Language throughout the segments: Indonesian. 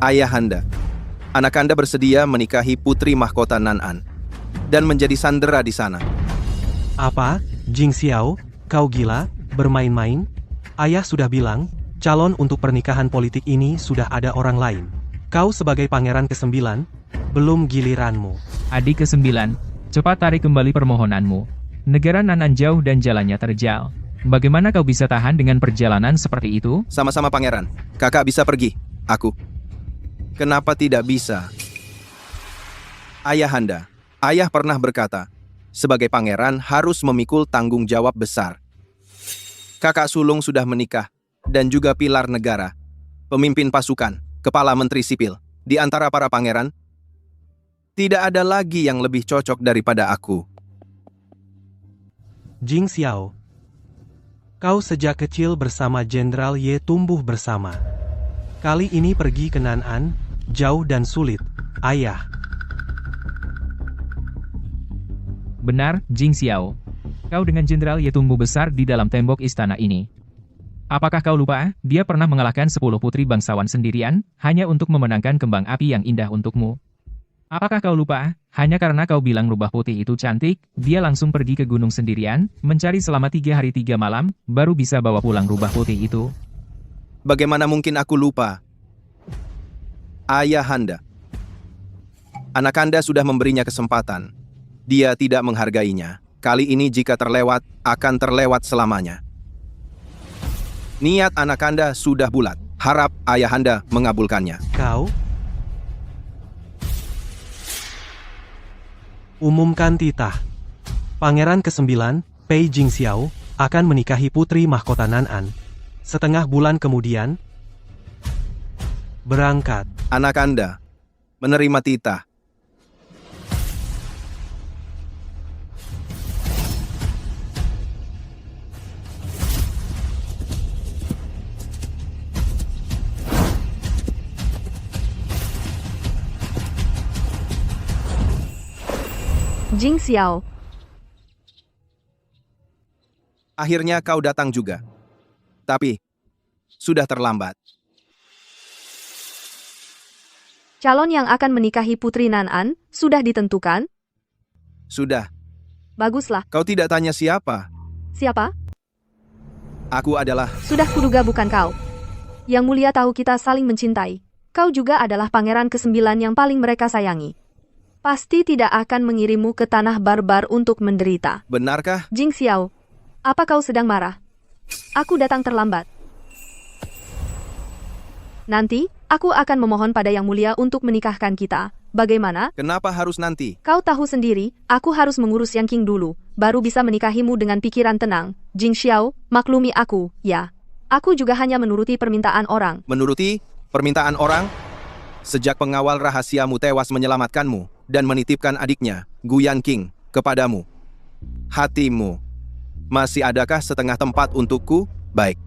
Ayahanda, Anakanda bersedia menikahi putri mahkota Nan'an dan menjadi sandera di sana. Apa, Jing Xiao, kau gila, bermain-main? Ayah sudah bilang, calon untuk pernikahan politik ini sudah ada orang lain. Kau sebagai pangeran ke-9, belum giliranmu. Adik ke-9, cepat tarik kembali permohonanmu. Negara Nan'an jauh dan jalannya terjal. Bagaimana kau bisa tahan dengan perjalanan seperti itu? Sama-sama pangeran, kakak bisa pergi, aku. Kenapa tidak bisa? Ayahanda, ayah pernah berkata, sebagai pangeran harus memikul tanggung jawab besar. Kakak sulung sudah menikah, dan juga pilar negara, pemimpin pasukan, kepala menteri sipil. Di antara para pangeran, tidak ada lagi yang lebih cocok daripada aku. Jing Xiao, kau sejak kecil bersama Jenderal Ye tumbuh bersama. Kali ini pergi ke Nan'an, jauh dan sulit, ayah. Benar, Jing Xiao. Kau dengan Jenderal Ye tumbuh besar di dalam tembok istana ini. Apakah kau lupa, dia pernah mengalahkan 10 putri bangsawan sendirian, hanya untuk memenangkan kembang api yang indah untukmu? Apakah kau lupa, hanya karena kau bilang rubah putih itu cantik, dia langsung pergi ke gunung sendirian, mencari selama 3 hari 3 malam, baru bisa bawa pulang rubah putih itu? Bagaimana mungkin aku lupa? Ayahanda, Anakanda sudah memberinya kesempatan. Dia tidak menghargainya. Kali ini jika terlewat, akan terlewat selamanya. Niat Anakanda sudah bulat. Harap ayahanda mengabulkannya. Kau? Umumkan titah. Pangeran ke-9, Pei Jing Xiao, akan menikahi putri mahkota Nan'an. Setengah bulan kemudian, berangkat. Anakanda, menerima titah. Jing Xiao, Akhirnya kau datang juga. Tapi, sudah terlambat. calon yang akan menikahi putri Nan'an sudah ditentukan? Sudah. Baguslah. Kau tidak tanya siapa? Siapa? Aku adalah... Sudah kuduga bukan kau. Yang Mulia tahu kita saling mencintai. Kau juga adalah pangeran ke-9 yang paling mereka sayangi. Pasti tidak akan mengirimmu ke tanah barbar untuk menderita. Benarkah? Jing Xiao, apa kau sedang marah? Aku datang terlambat. Nanti, aku akan memohon pada Yang Mulia untuk menikahkan kita. Bagaimana? Kenapa harus nanti? Kau tahu sendiri, aku harus mengurus Yang King dulu, baru bisa menikahimu dengan pikiran tenang. Jing Xiao, maklumi aku, ya. Aku juga hanya menuruti permintaan orang. Menuruti permintaan orang? Sejak pengawal rahasiamu tewas menyelamatkanmu dan menitipkan adiknya, Gu Yanqing, kepadamu. Hatimu, masih adakah setengah tempat untukku? Baik.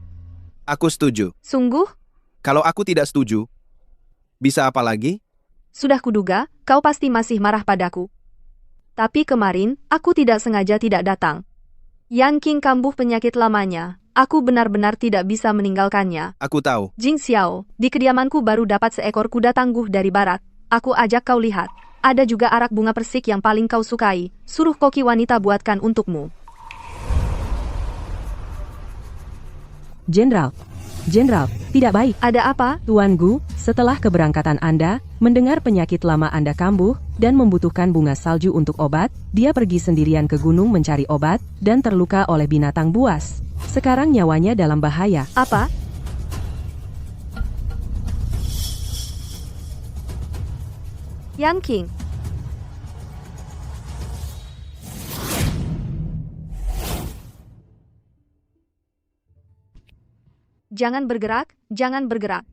Aku setuju. Sungguh? Kalau aku tidak setuju, bisa apa lagi? Sudah kuduga, kau pasti masih marah padaku. Tapi kemarin, aku tidak sengaja tidak datang. Yan King kambuh penyakit lamanya. Aku benar-benar tidak bisa meninggalkannya. Aku tahu. Jing Xiao, di kediamanku baru dapat seekor kuda tangguh dari barat. Aku ajak kau lihat. Ada juga arak bunga persik yang paling kau sukai. Suruh koki wanita buatkan untukmu. Jenderal, tidak baik. Ada apa? Tuan Gu, setelah keberangkatan Anda, mendengar penyakit lama Anda kambuh, dan membutuhkan bunga salju untuk obat, dia pergi sendirian ke gunung mencari obat, dan terluka oleh binatang buas. Sekarang nyawanya dalam bahaya. Apa? Yan King. Jangan bergerak, jangan bergerak.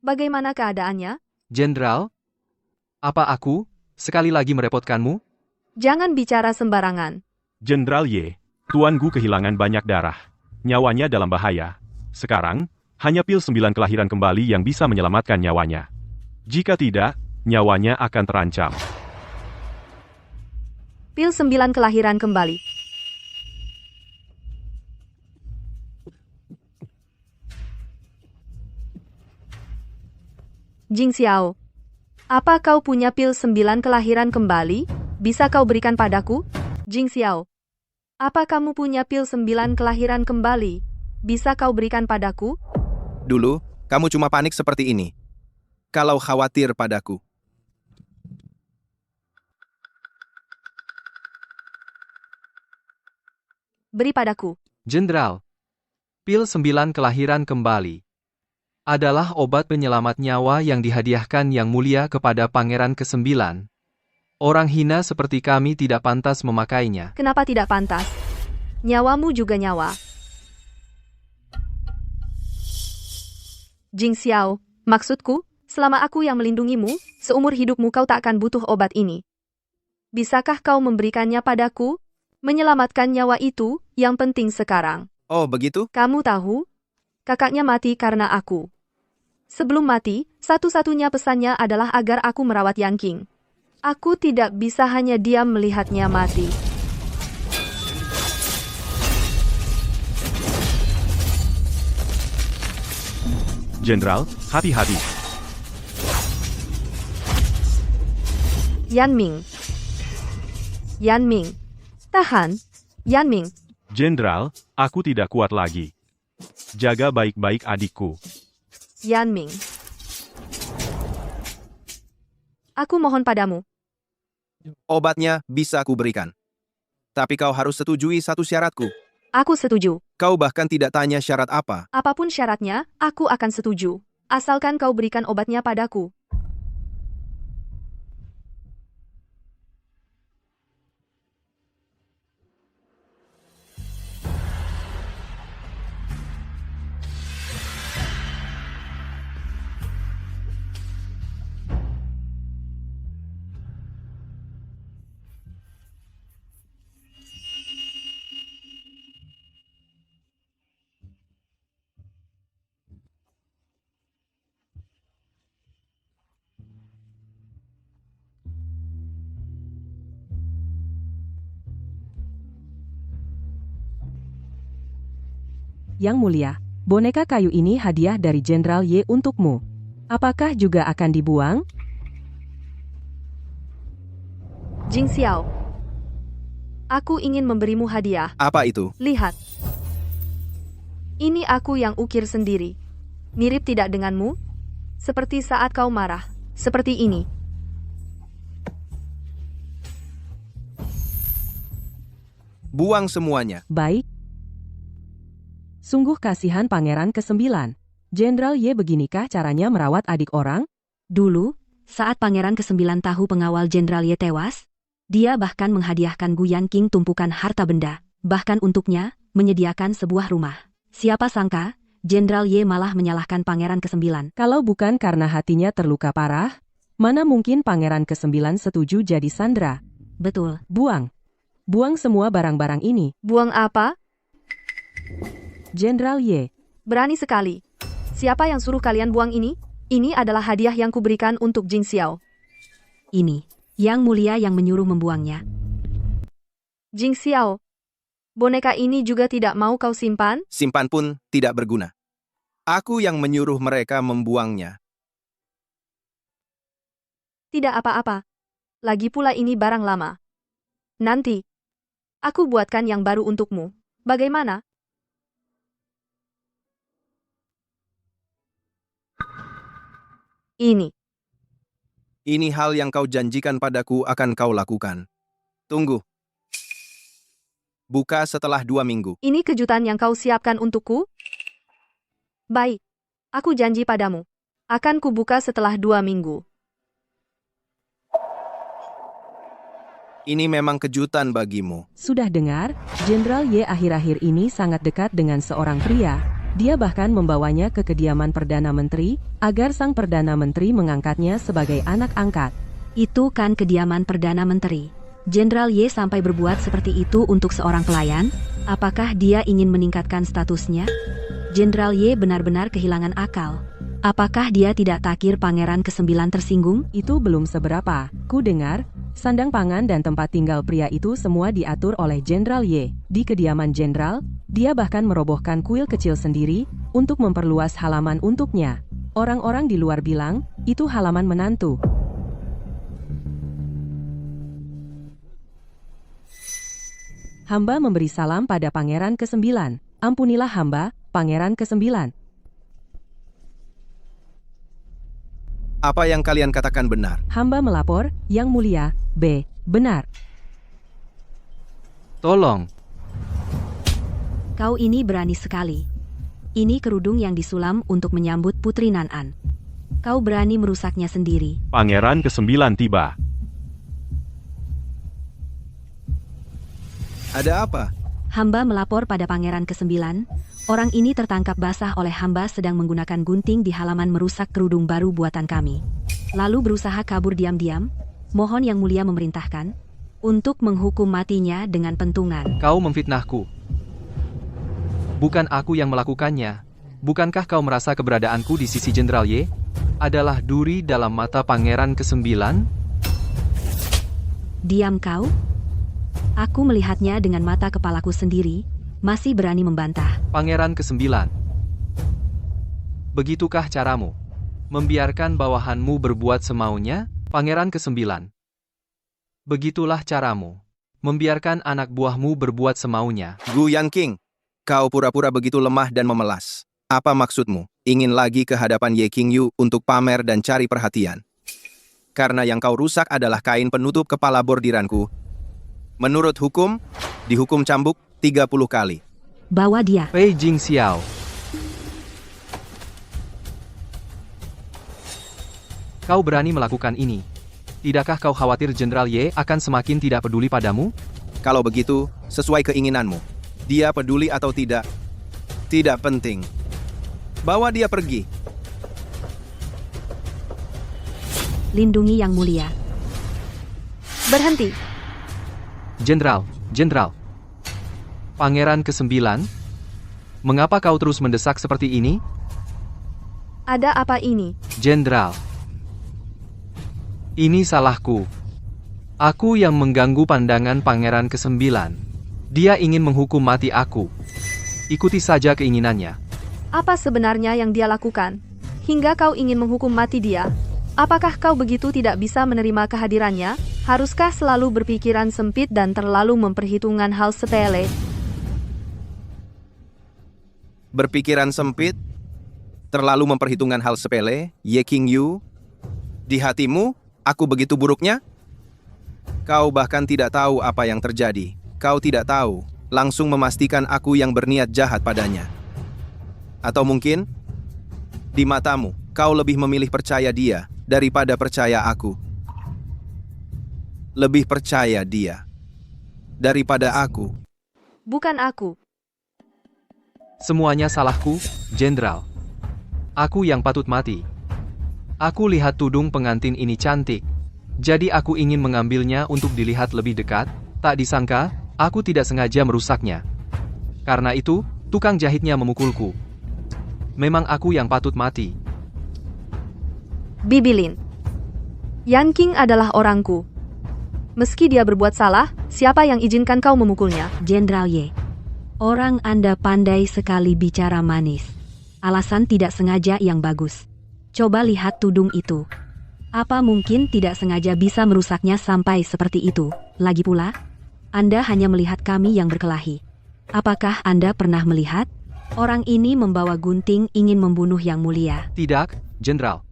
Bagaimana keadaannya? Jenderal, apa aku sekali lagi merepotkanmu? Jangan bicara sembarangan. Jenderal Ye, Tuan Gu kehilangan banyak darah. Nyawanya dalam bahaya. Sekarang, hanya pil 9 kelahiran kembali yang bisa menyelamatkan nyawanya. Jika tidak, nyawanya akan terancam. Pil 9 kelahiran kembali. Jing Xiao. Apa kau punya pil 9 kelahiran kembali? Bisa kau berikan padaku? Jing Xiao. Apa kamu punya pil 9 kelahiran kembali? Bisa kau berikan padaku? Dulu, kamu cuma panik seperti ini. Kalau khawatir padaku. Beri padaku. Jenderal, pil 9 kelahiran kembali adalah obat penyelamat nyawa yang dihadiahkan Yang Mulia kepada Pangeran ke-9. Orang hina seperti kami tidak pantas memakainya. Kenapa tidak pantas? Nyawamu juga nyawa. Jing Xiao, maksudku, selama aku yang melindungimu, seumur hidupmu kau tak akan butuh obat ini. Bisakah kau memberikannya padaku? Menyelamatkan nyawa itu, yang penting sekarang. Oh, begitu? Kamu tahu? Kakaknya mati karena aku. Sebelum mati, satu-satunya pesannya adalah agar aku merawat Yang King. Aku tidak bisa hanya diam melihatnya mati. Jenderal, hati-hati. Yan Ming. Yan Ming. Tahan. Yan Ming. Jenderal, aku tidak kuat lagi. Jaga baik-baik adikku. Yan Ming. Aku mohon padamu. Obatnya bisa aku berikan. Tapi kau harus setujui satu syaratku. Aku setuju. Kau bahkan tidak tanya syarat apa. Apapun syaratnya, aku akan setuju. Asalkan kau berikan obatnya padaku. Yang Mulia, boneka kayu ini hadiah dari Jenderal Ye untukmu. Apakah juga akan dibuang? Jing Xiao. Aku ingin memberimu hadiah. Apa itu? Lihat. Ini aku yang ukir sendiri. Mirip tidak denganmu? Seperti saat kau marah. Seperti ini. Buang semuanya. Baik. Sungguh kasihan Pangeran ke-9. Jenderal Ye beginikah caranya merawat adik orang? Dulu, saat Pangeran ke-9 tahu pengawal Jenderal Ye tewas, dia bahkan menghadiahkan Gu Yanqing tumpukan harta benda, bahkan untuknya, menyediakan sebuah rumah. Siapa sangka, Jenderal Ye malah menyalahkan Pangeran ke-9. Kalau bukan karena hatinya terluka parah, mana mungkin Pangeran ke-9 setuju jadi sandera? Betul. Buang. Buang semua barang-barang ini. Buang apa? Jenderal Ye. Berani sekali. Siapa yang suruh kalian buang ini? Ini adalah hadiah yang kuberikan untuk Jing Xiao. Ini, Yang Mulia yang menyuruh membuangnya. Jing Xiao. Boneka ini juga tidak mau kau simpan? Simpan pun tidak berguna. Aku yang menyuruh mereka membuangnya. Tidak apa-apa. Lagi pula ini barang lama. Nanti, aku buatkan yang baru untukmu. Bagaimana? Ini. Ini hal yang kau janjikan padaku akan kau lakukan. Tunggu. Buka setelah 2 minggu. Ini kejutan yang kau siapkan untukku? Baik. Aku janji padamu. Akan kubuka setelah 2 minggu. Ini memang kejutan bagimu. Sudah dengar, Jenderal Ye akhir-akhir ini sangat dekat dengan seorang pria. Dia bahkan membawanya ke kediaman Perdana Menteri, agar sang Perdana Menteri mengangkatnya sebagai anak angkat. Itu kan kediaman Perdana Menteri. Jenderal Ye sampai berbuat seperti itu untuk seorang pelayan? Apakah dia ingin meningkatkan statusnya? Jenderal Ye benar-benar kehilangan akal. Apakah dia tidak takir Pangeran ke-9 tersinggung? Itu belum seberapa. Ku dengar, sandang pangan dan tempat tinggal pria itu semua diatur oleh Jenderal Ye. Di kediaman Jenderal, dia bahkan merobohkan kuil kecil sendiri untuk memperluas halaman untuknya. Orang-orang di luar bilang, Itu halaman menantu. Hamba memberi salam pada pangeran ke-9. Ampunilah hamba, pangeran ke-9. Apa yang kalian katakan benar? Hamba melapor, Yang Mulia, B. Benar. Tolong. Kau ini berani sekali. Ini kerudung yang disulam untuk menyambut Putri Nan-an. Kau berani merusaknya sendiri. Pangeran ke-9 tiba. Ada apa? Hamba melapor pada pangeran ke-9. Orang ini tertangkap basah oleh hamba sedang menggunakan gunting di halaman merusak kerudung baru buatan kami. Lalu berusaha kabur diam-diam. Mohon Yang Mulia memerintahkan untuk menghukum matinya dengan pentungan. Kau memfitnahku. Bukan aku yang melakukannya. Bukankah kau merasa keberadaanku di sisi Jenderal Ye adalah duri dalam mata pangeran ke-9? Diam kau. Aku melihatnya dengan mata kepalaku sendiri, masih berani membantah. Pangeran ke-9. Begitukah caramu? Membiarkan bawahanmu berbuat semaunya? Pangeran ke-9. Begitulah caramu. Membiarkan anak buahmu berbuat semaunya. Gu Yanqing, kau pura-pura begitu lemah dan memelas. Apa maksudmu? Ingin lagi ke hadapan Ye Qingyu untuk pamer dan cari perhatian? Karena yang kau rusak adalah kain penutup kepala bordiranku. Menurut hukum, dihukum cambuk 30 kali. Bawa dia. Fei Jingxiao. Kau berani melakukan ini. Tidakkah kau khawatir Jenderal Ye akan semakin tidak peduli padamu? Kalau begitu, sesuai keinginanmu. Dia peduli atau tidak, tidak penting. Bawa dia pergi. Lindungi Yang Mulia. Berhenti. Jenderal. Pangeran ke-9, mengapa kau terus mendesak seperti ini? Ada apa ini? Jenderal. Ini salahku. Aku yang mengganggu pandangan pangeran ke-9. Dia ingin menghukum mati aku. Ikuti saja keinginannya. Apa sebenarnya yang dia lakukan? Hingga kau ingin menghukum mati dia? Apakah kau begitu tidak bisa menerima kehadirannya? Haruskah selalu berpikiran sempit dan terlalu memperhitungkan hal sepele? Berpikiran sempit? Terlalu memperhitungkan hal sepele? Ye Qingyu? Di hatimu, aku begitu buruknya? Kau bahkan tidak tahu apa yang terjadi. Kau tidak tahu, langsung memastikan aku yang berniat jahat padanya. Atau mungkin, di matamu, kau lebih memilih percaya dia daripada percaya aku. Lebih percaya dia daripada aku. Bukan aku. Semuanya salahku, Jenderal. Aku yang patut mati. Aku lihat tudung pengantin ini cantik. Jadi aku ingin mengambilnya untuk dilihat lebih dekat. Tak disangka, aku tidak sengaja merusaknya. Karena itu, tukang jahitnya memukulku. Memang aku yang patut mati. Bibilin. Yanqing adalah orangku. Meski dia berbuat salah, siapa yang izinkan kau memukulnya? Jenderal Ye. Orang Anda pandai sekali bicara manis. Alasan tidak sengaja yang bagus. Coba lihat tudung itu. Apa mungkin tidak sengaja bisa merusaknya sampai seperti itu? Lagi pula, Anda hanya melihat kami yang berkelahi. Apakah Anda pernah melihat? Orang ini membawa gunting ingin membunuh Yang Mulia. Tidak, Jenderal.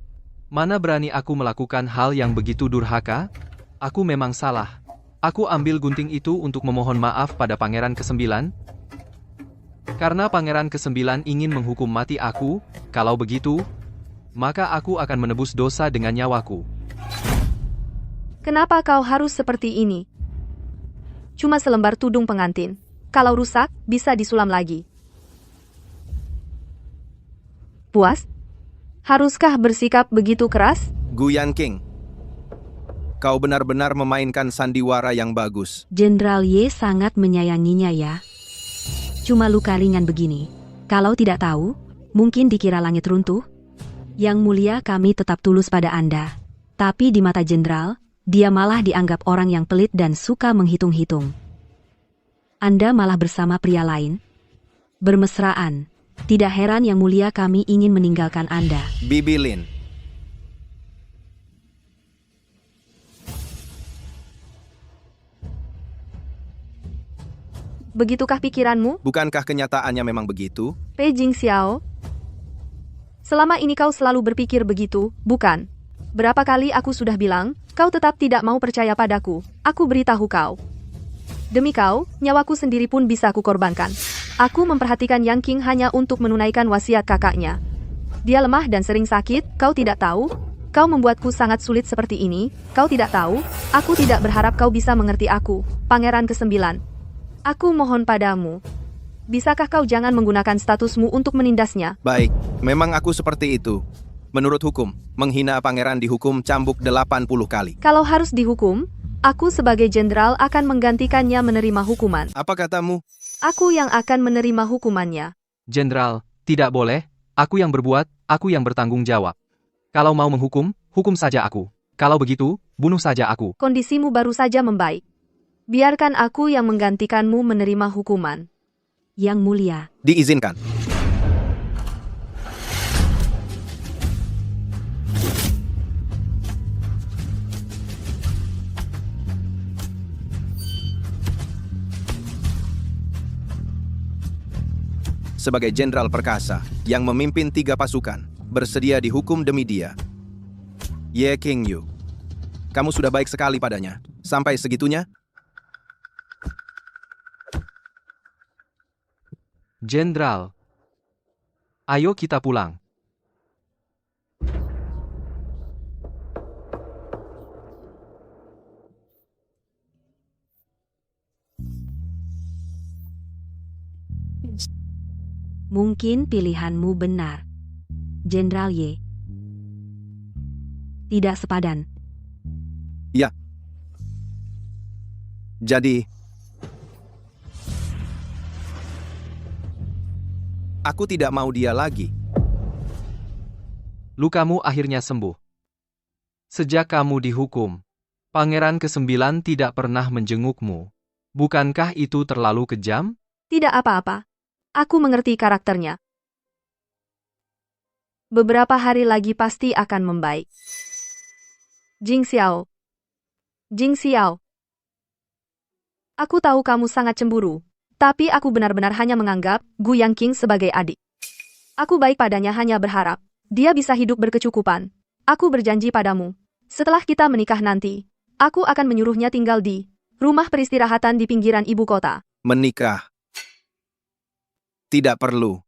Mana berani aku melakukan hal yang begitu durhaka? Aku memang salah. Aku ambil gunting itu untuk memohon maaf pada Pangeran ke-9. Karena Pangeran ke-9 ingin menghukum mati aku, kalau begitu, maka aku akan menebus dosa dengan nyawaku. Kenapa kau harus seperti ini? Cuma selembar tudung pengantin. Kalau rusak, bisa disulam lagi. Puas? Haruskah bersikap begitu keras? Gu Yanqing, kau benar-benar memainkan sandiwara yang bagus. Jenderal Ye sangat menyayanginya ya. Cuma luka ringan begini. Kalau tidak tahu, mungkin dikira langit runtuh. Yang Mulia kami tetap tulus pada Anda. Tapi di mata Jenderal, dia malah dianggap orang yang pelit dan suka menghitung-hitung. Anda malah bersama pria lain. Bermesraan. Tidak heran Yang Mulia kami ingin meninggalkan Anda. Bibilin, Begitukah pikiranmu? Bukankah kenyataannya memang begitu? Pei Jingxiao? Selama ini kau selalu berpikir begitu, bukan? Berapa kali aku sudah bilang, kau tetap tidak mau percaya padaku. Aku beritahu kau. Demi kau, nyawaku sendiri pun bisa kukorbankan. Aku memperhatikan Yang King hanya untuk menunaikan wasiat kakaknya. Dia lemah dan sering sakit, kau tidak tahu? Kau membuatku sangat sulit seperti ini, kau tidak tahu? Aku tidak berharap kau bisa mengerti aku, Pangeran ke-9. Aku mohon padamu. Bisakah kau jangan menggunakan statusmu untuk menindasnya? Baik, memang aku seperti itu. Menurut hukum, menghina pangeran dihukum cambuk 80 kali. Kalau harus dihukum, aku sebagai jenderal akan menggantikannya menerima hukuman. Apa katamu? Aku yang akan menerima hukumannya. Jenderal, tidak boleh. Aku yang berbuat, aku yang bertanggung jawab. Kalau mau menghukum, hukum saja aku. Kalau begitu, bunuh saja aku. Kondisimu baru saja membaik. Biarkan aku yang menggantikanmu menerima hukuman. Yang Mulia. Diizinkan. Sebagai jenderal perkasa yang memimpin 3 pasukan, bersedia dihukum demi dia. Ye Qingyu, kamu sudah baik sekali padanya. Sampai segitunya? Jenderal, ayo kita pulang. Mungkin pilihanmu benar. Jenderal Ye. Tidak sepadan. Jadi, aku tidak mau dia lagi. Lukamu akhirnya sembuh. Sejak kamu dihukum, Pangeran ke-9 tidak pernah menjengukmu. Bukankah itu terlalu kejam? Tidak apa-apa. Aku mengerti karakternya. Beberapa hari lagi pasti akan membaik. Jingxiao. Jingxiao. Aku tahu kamu sangat cemburu, tapi aku benar-benar hanya menganggap Gu Yangqing sebagai adik. Aku baik padanya hanya berharap dia bisa hidup berkecukupan. Aku berjanji padamu, setelah kita menikah nanti, aku akan menyuruhnya tinggal di rumah peristirahatan di pinggiran ibu kota. Menikah. Tidak perlu.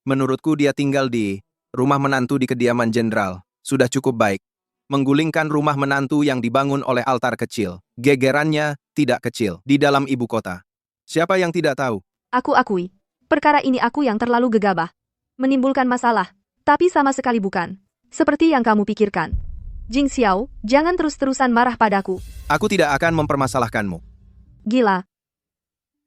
Menurutku dia tinggal di rumah menantu di kediaman jenderal. Sudah cukup baik. Menggulingkan rumah menantu yang dibangun oleh altar kecil. Gegerannya tidak kecil di dalam ibu kota. Siapa yang tidak tahu? Aku akui, perkara ini aku yang terlalu gegabah. Menimbulkan masalah, tapi sama sekali bukan. Seperti yang kamu pikirkan. Jingxiao, jangan terus-terusan marah padaku. Aku tidak akan mempermasalahkanmu. Gila.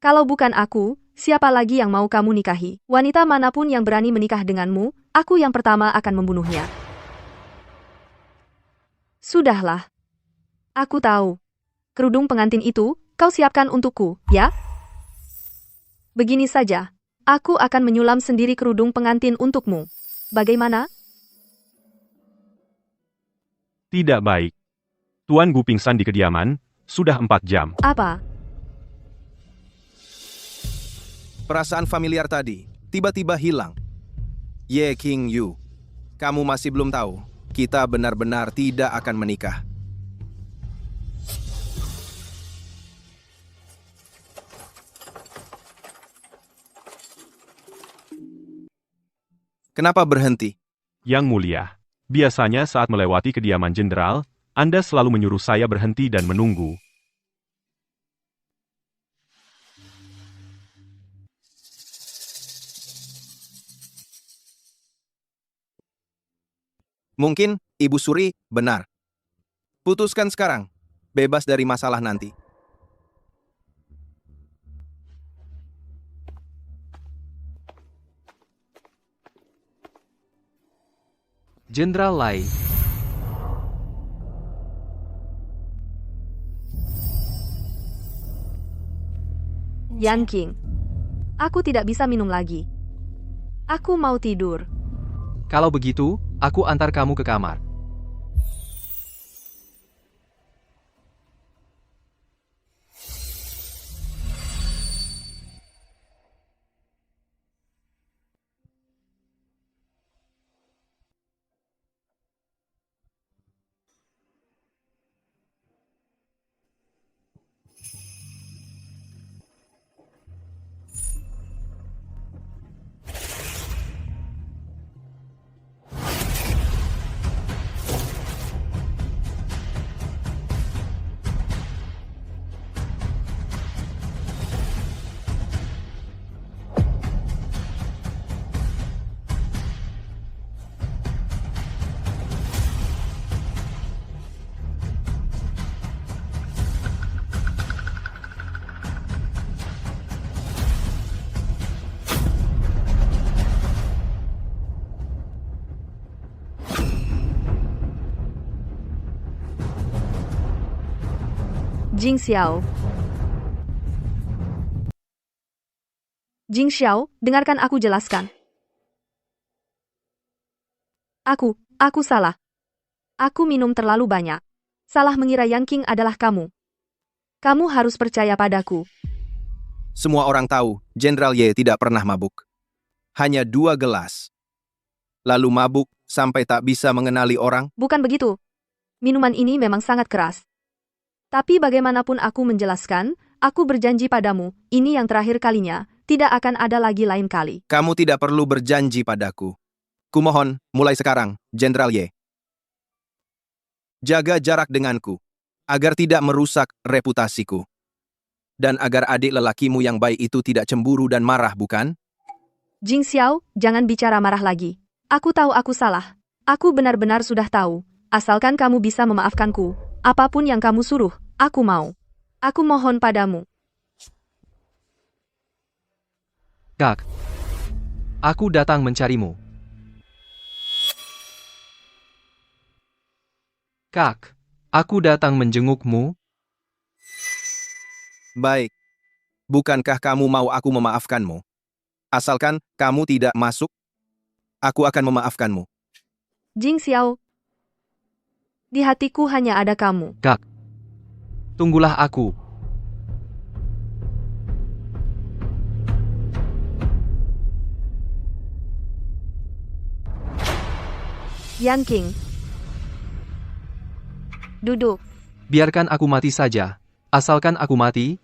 Kalau bukan aku, siapa lagi yang mau kamu nikahi? Wanita manapun yang berani menikah denganmu, aku yang pertama akan membunuhnya. Sudahlah. Aku tahu. Kerudung pengantin itu, kau siapkan untukku, ya? Begini saja. Aku akan menyulam sendiri kerudung pengantin untukmu. Bagaimana? Tidak baik. Tuan Gu pingsan di kediaman, sudah 4 jam. Apa? Perasaan familiar tadi, tiba-tiba hilang. Ye Qingyu, kamu masih belum tahu, kita benar-benar tidak akan menikah. Kenapa berhenti? Yang Mulia, biasanya saat melewati kediaman jenderal, Anda selalu menyuruh saya berhenti dan menunggu. Mungkin Ibu Suri benar. Putuskan sekarang, bebas dari masalah nanti. Jenderal Lai, Yanqing. Aku tidak bisa minum lagi. Aku mau tidur. kalau begitu, aku antar kamu ke kamar. Jing Xiao. Jing Xiao, dengarkan aku jelaskan. Aku salah. Aku minum terlalu banyak. Salah mengira Yang King adalah kamu. Kamu harus percaya padaku. Semua orang tahu, Jenderal Ye tidak pernah mabuk. Hanya 2 gelas. Lalu mabuk sampai tak bisa mengenali orang. Bukan begitu. Minuman ini memang sangat keras. Tapi bagaimanapun aku menjelaskan, aku berjanji padamu, ini yang terakhir kalinya, tidak akan ada lagi lain kali. Kamu tidak perlu berjanji padaku. Kumohon, mulai sekarang, Jenderal Ye. Jaga jarak denganku, agar tidak merusak reputasiku. Dan agar adik lelakimu yang baik itu tidak cemburu dan marah, bukan? Jing Xiao, jangan bicara marah lagi. Aku tahu aku salah. Aku benar-benar sudah tahu. Asalkan kamu bisa memaafkanku, apapun yang kamu suruh, aku mau. Aku mohon padamu. Kak, aku datang mencarimu. Kak, aku datang menjengukmu. Baik. Bukankah kamu mau aku memaafkanmu? Asalkan kamu tidak masuk, aku akan memaafkanmu. Jing Xiao, di hatiku hanya ada kamu. Kak, tunggulah aku. Yang King. Duduk. Biarkan aku mati saja. Asalkan aku mati,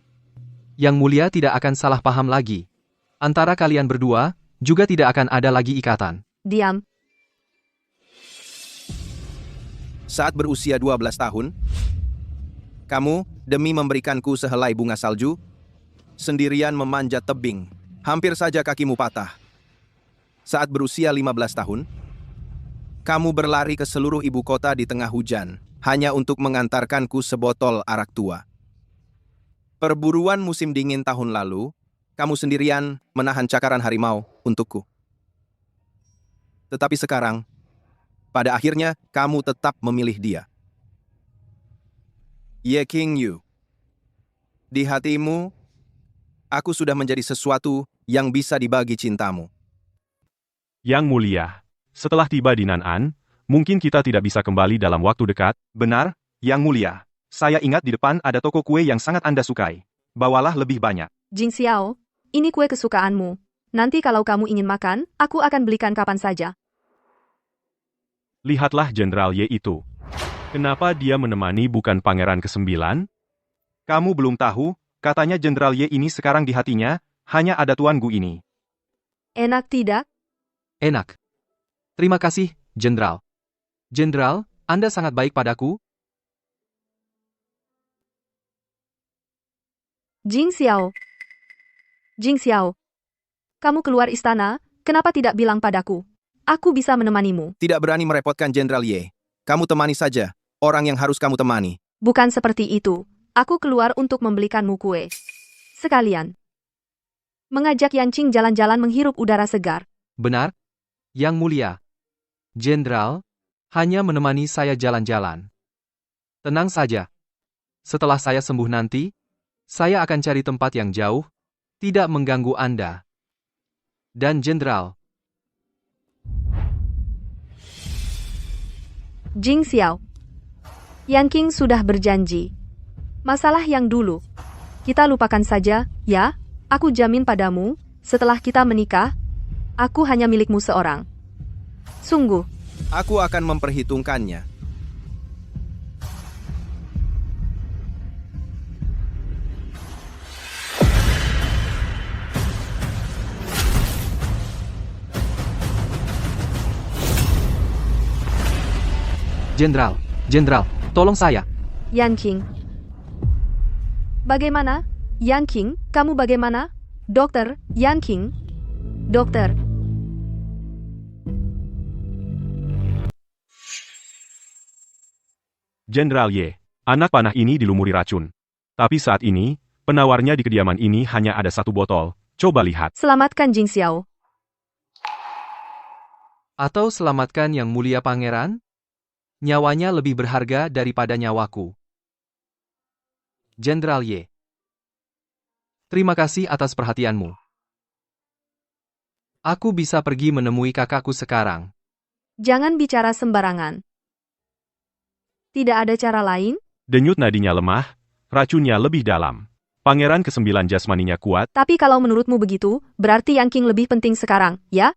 Yang Mulia tidak akan salah paham lagi. Antara kalian berdua, juga tidak akan ada lagi ikatan. Diam. Saat berusia 12 tahun, kamu, demi memberikanku sehelai bunga salju, sendirian memanjat tebing, hampir saja kakimu patah. Saat berusia 15 tahun, kamu berlari ke seluruh ibu kota di tengah hujan, hanya untuk mengantarkanku sebotol arak tua. Perburuan musim dingin tahun lalu, kamu sendirian menahan cakaran harimau untukku. Tetapi sekarang, pada akhirnya kamu tetap memilih dia. Ye King Yu, di hatimu, aku sudah menjadi sesuatu yang bisa dibagi cintamu. Yang Mulia, setelah tiba di Nan'an, mungkin kita tidak bisa kembali dalam waktu dekat. Benar, Yang Mulia. Saya ingat di depan ada toko kue yang sangat Anda sukai. Bawalah lebih banyak. Jing Xiao, ini kue kesukaanmu. Nanti kalau kamu ingin makan, aku akan belikan kapan saja. Lihatlah Jenderal Ye itu. Kenapa dia menemani bukan Pangeran ke-9? Kamu belum tahu, katanya Jenderal Ye ini sekarang di hatinya, hanya ada Tuan Gu ini. Enak tidak? Enak. Terima kasih, Jenderal. Jenderal, Anda sangat baik padaku. Jing Xiao. Jing Xiao. Kamu keluar istana, kenapa tidak bilang padaku? Aku bisa menemanimu. Tidak berani merepotkan Jenderal Ye. Kamu temani saja orang yang harus kamu temani. Bukan seperti itu. Aku keluar untuk membelikanmu kue. Sekalian. Mengajak Yan Qing jalan-jalan menghirup udara segar. Benar, Yang Mulia. Jenderal, hanya menemani saya jalan-jalan. Tenang saja. Setelah saya sembuh nanti, saya akan cari tempat yang jauh, tidak mengganggu Anda. Dan Jenderal, Jing Xiao. Yan Qing sudah berjanji. Masalah yang dulu. Kita lupakan saja, ya? Aku jamin padamu, setelah kita menikah, aku hanya milikmu seorang. Sungguh. Aku akan memperhitungkannya. Jenderal, tolong saya. Yan Qing. Bagaimana? Yan Qing, kamu bagaimana? Dokter, Yan Qing. Dokter. Jenderal Ye, anak panah ini dilumuri racun. Tapi saat ini, penawarnya di kediaman ini hanya ada 1 botol. Coba lihat. Selamatkan Jing Xiao. Atau selamatkan Yang Mulia Pangeran? Nyawanya lebih berharga daripada nyawaku. Jenderal Ye. Terima kasih atas perhatianmu. Aku bisa pergi menemui kakakku sekarang. Jangan bicara sembarangan. Tidak ada cara lain? Denyut nadinya lemah, racunnya lebih dalam. Pangeran ke-9 jasmaninya kuat, Tapi kalau menurutmu begitu, berarti Yang King lebih penting sekarang, ya?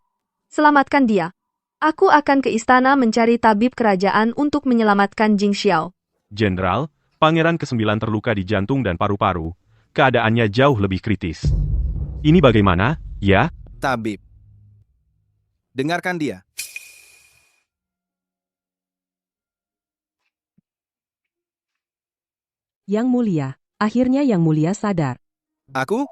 Selamatkan dia. Aku akan ke istana mencari tabib kerajaan untuk menyelamatkan Jing Xiao. Jenderal, Pangeran ke-9 terluka di jantung dan paru-paru. Keadaannya jauh lebih kritis. Ini bagaimana, ya? Tabib. Dengarkan dia. Yang Mulia, akhirnya Yang Mulia sadar. Aku?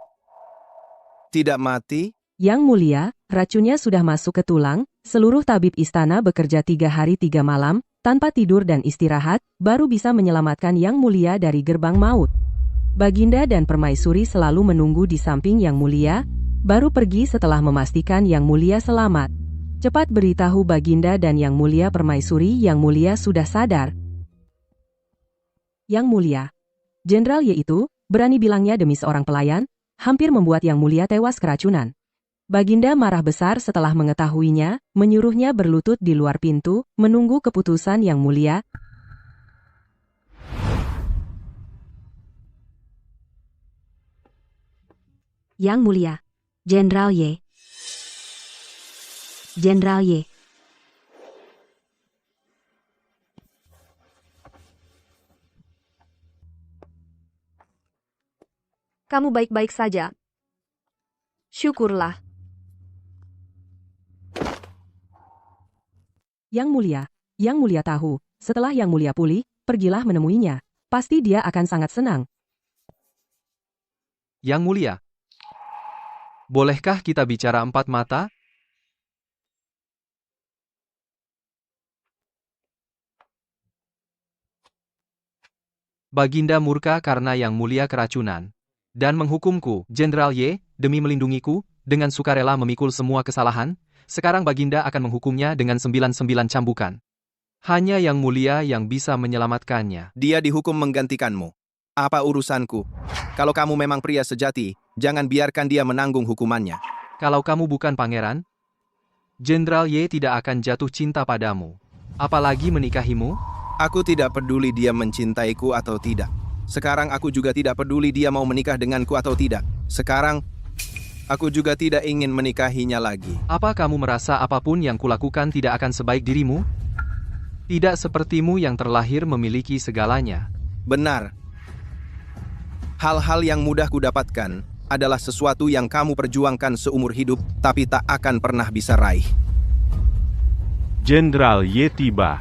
Tidak mati? Yang Mulia, racunnya sudah masuk ke tulang, seluruh tabib istana bekerja 3 hari 3 malam, tanpa tidur dan istirahat, baru bisa menyelamatkan Yang Mulia dari gerbang maut. Baginda dan Permaisuri selalu menunggu di samping Yang Mulia, baru pergi setelah memastikan Yang Mulia selamat. Cepat beritahu Baginda dan Yang Mulia Permaisuri Yang Mulia sudah sadar. Yang Mulia. Jenderal Ye itu, berani bilangnya demi seorang pelayan, hampir membuat Yang Mulia tewas keracunan. Baginda marah besar setelah mengetahuinya, menyuruhnya berlutut di luar pintu, menunggu keputusan Yang Mulia. Yang Mulia. Jenderal Ye. Jenderal Ye. Kamu baik-baik saja. Syukurlah. Yang Mulia tahu, setelah Yang Mulia pulih, pergilah menemuinya. Pasti dia akan sangat senang. Yang Mulia. Bolehkah kita bicara empat mata? Baginda murka karena Yang Mulia keracunan. Dan menghukumku, Jenderal Ye, demi melindungiku, dengan sukarela memikul semua kesalahan, sekarang Baginda akan menghukumnya dengan 99 cambukan. Hanya Yang Mulia yang bisa menyelamatkannya. Dia dihukum menggantikanmu. Apa urusanku? Kalau kamu memang pria sejati, jangan biarkan dia menanggung hukumannya. Kalau kamu bukan pangeran, Jenderal Ye tidak akan jatuh cinta padamu. Apalagi menikahimu? Aku tidak peduli dia mencintaiku atau tidak. Sekarang aku juga tidak peduli dia mau menikah denganku atau tidak. Sekarang, aku juga tidak ingin menikahinya lagi. Apa kamu merasa apapun yang kulakukan tidak akan sebaik dirimu? Tidak sepertimu yang terlahir memiliki segalanya. Benar. Hal-hal yang mudah kudapatkan adalah sesuatu yang kamu perjuangkan seumur hidup, tapi tak akan pernah bisa raih. Jenderal Ye tiba.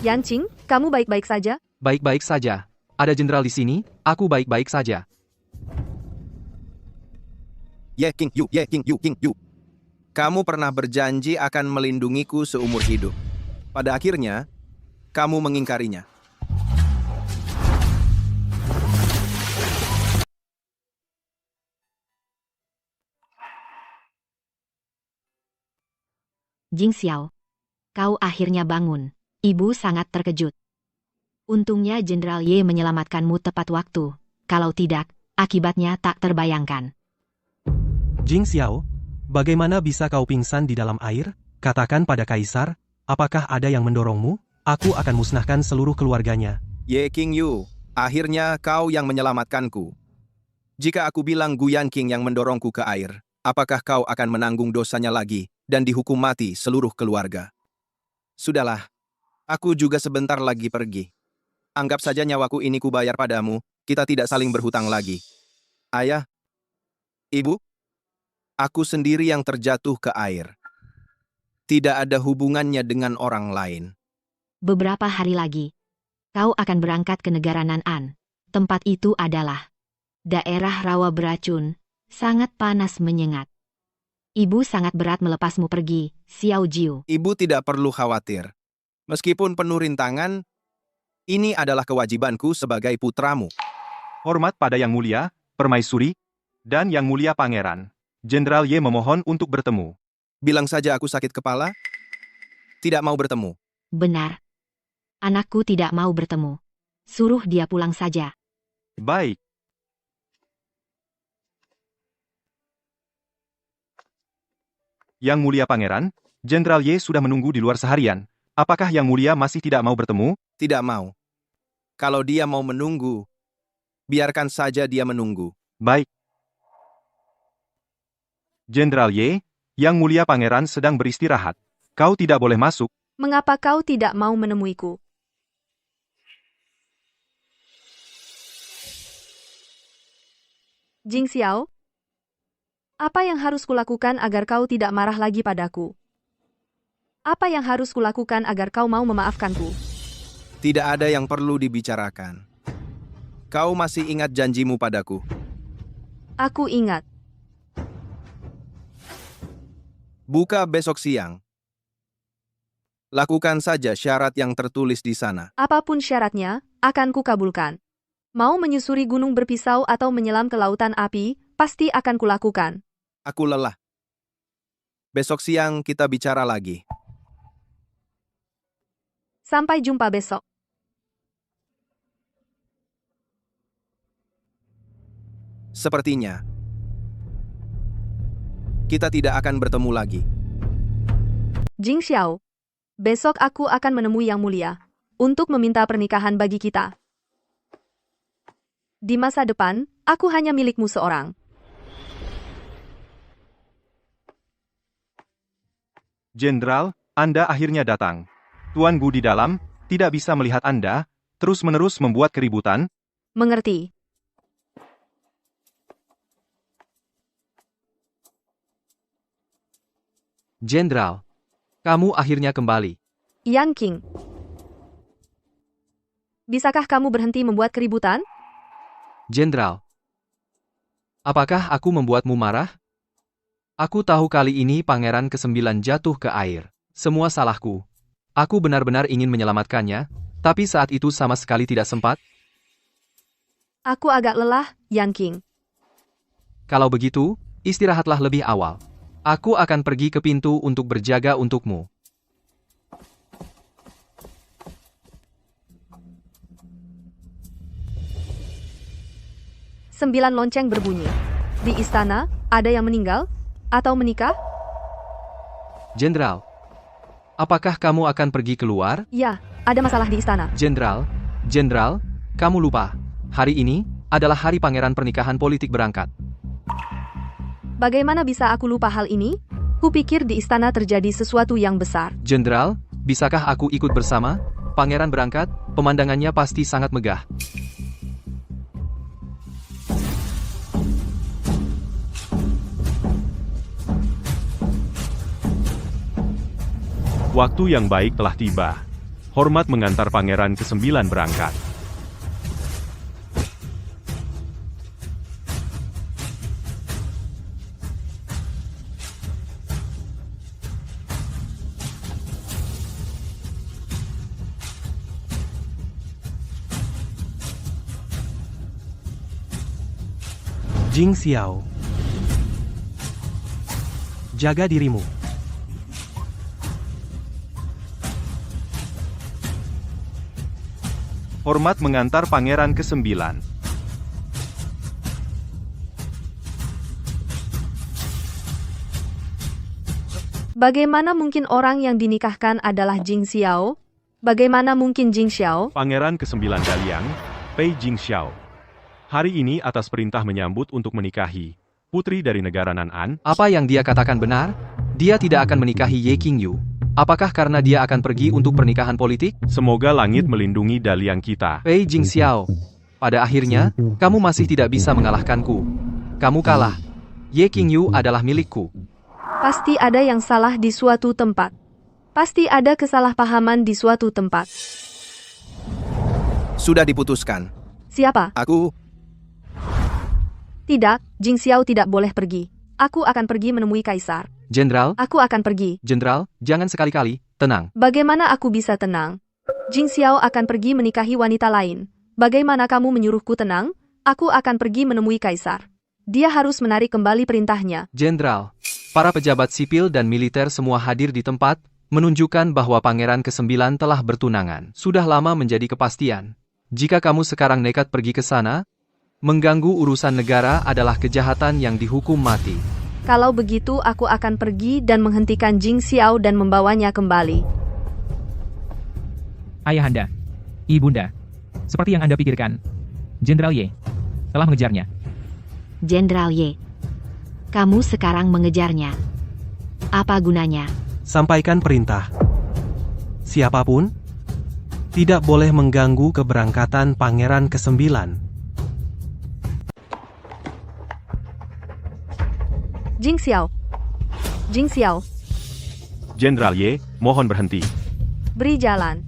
Yan Qing, kamu baik-baik saja? Baik-baik saja. Ada jenderal di sini, aku baik-baik saja. Ye King Yu, Ye King Yu, King Yu. Kamu pernah berjanji akan melindungiku seumur hidup. Pada akhirnya, kamu mengingkarinya. Jing Xiao. Kau akhirnya bangun. Ibu sangat terkejut. Untungnya Jenderal Ye menyelamatkanmu tepat waktu. Kalau tidak, akibatnya tak terbayangkan. Jing Xiao, bagaimana bisa kau pingsan di dalam air? Katakan pada Kaisar, apakah ada yang mendorongmu? Aku akan musnahkan seluruh keluarganya. Ye King Yu, akhirnya kau yang menyelamatkanku. Jika aku bilang Guyan King yang mendorongku ke air, apakah kau akan menanggung dosanya lagi dan dihukum mati seluruh keluarga? Sudahlah, aku juga sebentar lagi pergi. Anggap saja nyawaku ini kubayar padamu, kita tidak saling berhutang lagi. Ayah, Ibu, aku sendiri yang terjatuh ke air. Tidak ada hubungannya dengan orang lain. Beberapa hari lagi, kau akan berangkat ke negara Nan'an. Tempat itu adalah daerah rawa beracun, sangat panas menyengat. Ibu sangat berat melepasmu pergi, Xiao Jiu. Ibu tidak perlu khawatir. Meskipun penuh rintangan, ini adalah kewajibanku sebagai putramu. Hormat pada Yang Mulia, Permaisuri. Dan Yang Mulia Pangeran, Jenderal Ye memohon untuk bertemu. Bilang saja aku sakit kepala. Tidak mau bertemu. Benar. Anakku tidak mau bertemu. Suruh dia pulang saja. Baik. Yang Mulia Pangeran, Jenderal Ye sudah menunggu di luar seharian. Apakah Yang Mulia masih tidak mau bertemu? Tidak mau. Kalau dia mau menunggu, biarkan saja dia menunggu. Baik. Jenderal Ye, Yang Mulia Pangeran sedang beristirahat. Kau tidak boleh masuk. Mengapa kau tidak mau menemuiku? Jing Xiao, apa yang harus kulakukan agar kau tidak marah lagi padaku? Apa yang harus kulakukan agar kau mau memaafkanku? Tidak ada yang perlu dibicarakan. Kau masih ingat janjimu padaku? Aku ingat. Buka besok siang. Lakukan saja syarat yang tertulis di sana. Apapun syaratnya, akan kukabulkan. Mau menyusuri gunung berpisau atau menyelam ke lautan api, pasti akan kulakukan. Aku lelah. Besok siang kita bicara lagi. Sampai jumpa besok. Sepertinya kita tidak akan bertemu lagi. Jing Xiao, besok aku akan menemui Yang Mulia untuk meminta pernikahan bagi kita. Di masa depan, aku hanya milikmu seorang. Jenderal, Anda akhirnya datang. Tuan Gu di dalam, tidak bisa melihat Anda, terus-menerus membuat keributan. Mengerti. Jenderal, kamu akhirnya kembali. Yang King. Bisakah kamu berhenti membuat keributan? Jenderal, apakah aku membuatmu marah? Aku tahu kali ini Pangeran ke-9 jatuh ke air. Semua salahku. Aku benar-benar ingin menyelamatkannya, tapi saat itu sama sekali tidak sempat. Aku agak lelah, Yang King. Kalau begitu, istirahatlah lebih awal. Aku akan pergi ke pintu untuk berjaga untukmu. Sembilan lonceng berbunyi. Di istana, ada yang meninggal? Atau menikah? Jenderal, apakah kamu akan pergi keluar? Ya, ada masalah di istana. Jenderal, kamu lupa. Hari ini adalah hari pangeran pernikahan politik berangkat. Bagaimana bisa aku lupa hal ini? Kupikir di istana terjadi sesuatu yang besar. Jenderal, bisakah aku ikut bersama? Pangeran berangkat, pemandangannya pasti sangat megah. Waktu yang baik telah tiba. Hormat mengantar Pangeran ke-9 berangkat. Jing Xiao. Jaga dirimu. Hormat mengantar Pangeran ke-9. Bagaimana mungkin orang yang dinikahkan adalah Jing Xiao? Bagaimana mungkin Jing Xiao? Pangeran ke-9 Daliang, Pei Jingxiao. Hari ini atas perintah menyambut untuk menikahi putri dari negara Nan'an. Apa yang dia katakan benar? Dia tidak akan menikahi Ye Qingyu. Apakah karena dia akan pergi untuk pernikahan politik? Semoga langit melindungi Daliang kita. Pei Jingxiao, pada akhirnya, kamu masih tidak bisa mengalahkanku. Kamu kalah. Ye Qingyu adalah milikku. Pasti ada yang salah di suatu tempat. Pasti ada kesalahpahaman di suatu tempat. Sudah diputuskan. Siapa? Aku. Tidak, Jing Xiao tidak boleh pergi. Aku akan pergi menemui Kaisar. Jenderal, Aku akan pergi. Jenderal, jangan sekali-kali, tenang. Bagaimana aku bisa tenang? Jing Xiao akan pergi menikahi wanita lain. Bagaimana kamu menyuruhku tenang? Aku akan pergi menemui Kaisar. Dia harus menarik kembali perintahnya. Jenderal, para pejabat sipil dan militer semua hadir di tempat, menunjukkan bahwa Pangeran ke-9 telah bertunangan. Sudah lama menjadi kepastian. Jika kamu sekarang nekat pergi ke sana, mengganggu urusan negara adalah kejahatan yang dihukum mati. Kalau begitu aku akan pergi dan menghentikan Jing Xiao dan membawanya kembali. Ayahanda, Ibunda, seperti yang Anda pikirkan, Jenderal Ye telah mengejarnya. Jenderal Ye, kamu sekarang mengejarnya. Apa gunanya? Sampaikan perintah. Siapapun tidak boleh mengganggu keberangkatan Pangeran ke-9. Jing Xiao. Jing Xiao, Jenderal Ye, mohon berhenti. beri jalan.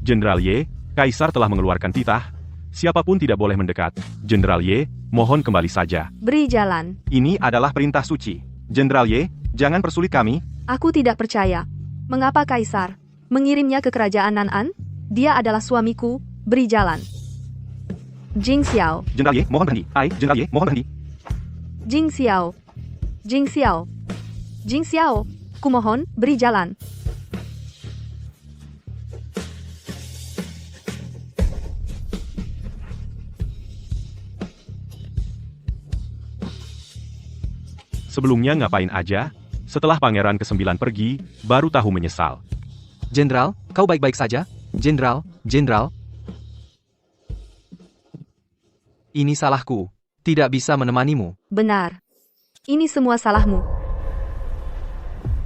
Jenderal Ye, Kaisar telah mengeluarkan titah. Siapapun tidak boleh mendekat. Jenderal Ye, mohon kembali saja. Beri jalan. Ini adalah perintah suci. Jenderal Ye, jangan persulit kami. Aku tidak percaya. Mengapa Kaisar mengirimnya ke kerajaan Nan'an? Dia adalah suamiku. Beri jalan. Jing Xiao. Jenderal Ye, mohon berhenti. Jenderal Ye, mohon berhenti. Jing Xiao. Jing Xiao. Jing Xiao. Kumohon, beri jalan. Sebelumnya ngapain aja? Setelah Pangeran ke-9 pergi, baru tahu menyesal. Jenderal, kau baik-baik saja? Jenderal, Jenderal. Ini salahku. Tidak bisa menemanimu. Benar. Ini semua salahmu.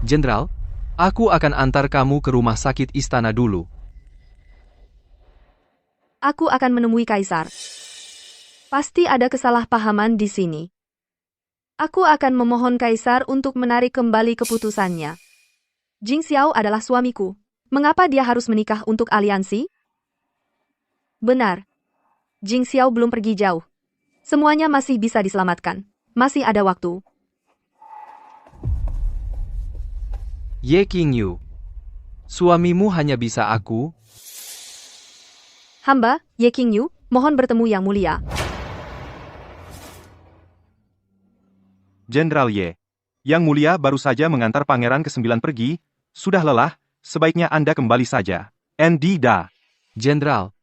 Jenderal, aku akan antar kamu ke rumah sakit istana dulu. Aku akan menemui Kaisar. Pasti ada kesalahpahaman di sini. Aku akan memohon Kaisar untuk menarik kembali keputusannya. Jing Xiao adalah suamiku. Mengapa dia harus menikah untuk aliansi? Benar. Jing Xiao belum pergi jauh. Semuanya masih bisa diselamatkan. Masih ada waktu. Ye Qingyu. Suamimu hanya bisa aku. Hamba, Ye Qingyu, mohon bertemu Yang Mulia. Jenderal Ye, Yang Mulia baru saja mengantar Pangeran ke-9 pergi. Sudah lelah, sebaiknya Anda kembali saja. Ndida. Jenderal,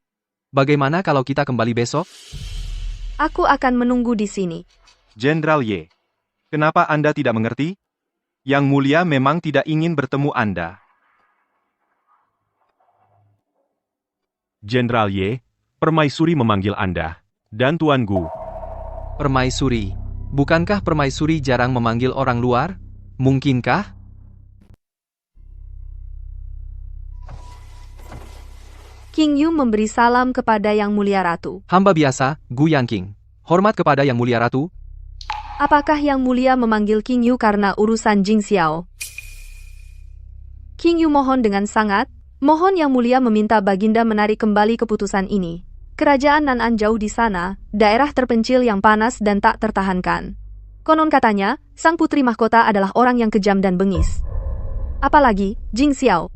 bagaimana kalau kita kembali besok? Aku akan menunggu di sini. Jenderal Ye, kenapa Anda tidak mengerti? Yang Mulia memang tidak ingin bertemu Anda. Jenderal Ye, Permaisuri memanggil Anda. Dan Tuan Gu. Permaisuri. Bukankah permaisuri jarang memanggil orang luar? Mungkinkah? Qingyu memberi salam kepada Yang Mulia Ratu. Hamba biasa, Gu Yangqing. Hormat kepada Yang Mulia Ratu. Apakah Yang Mulia memanggil Qingyu karena urusan Jing Xiao? Qingyu mohon dengan sangat, mohon Yang Mulia meminta Baginda menarik kembali keputusan ini. Kerajaan Nan'an jauh di sana, daerah terpencil yang panas dan tak tertahankan. Konon katanya, sang putri mahkota adalah orang yang kejam dan bengis. Apalagi, Jing Xiao.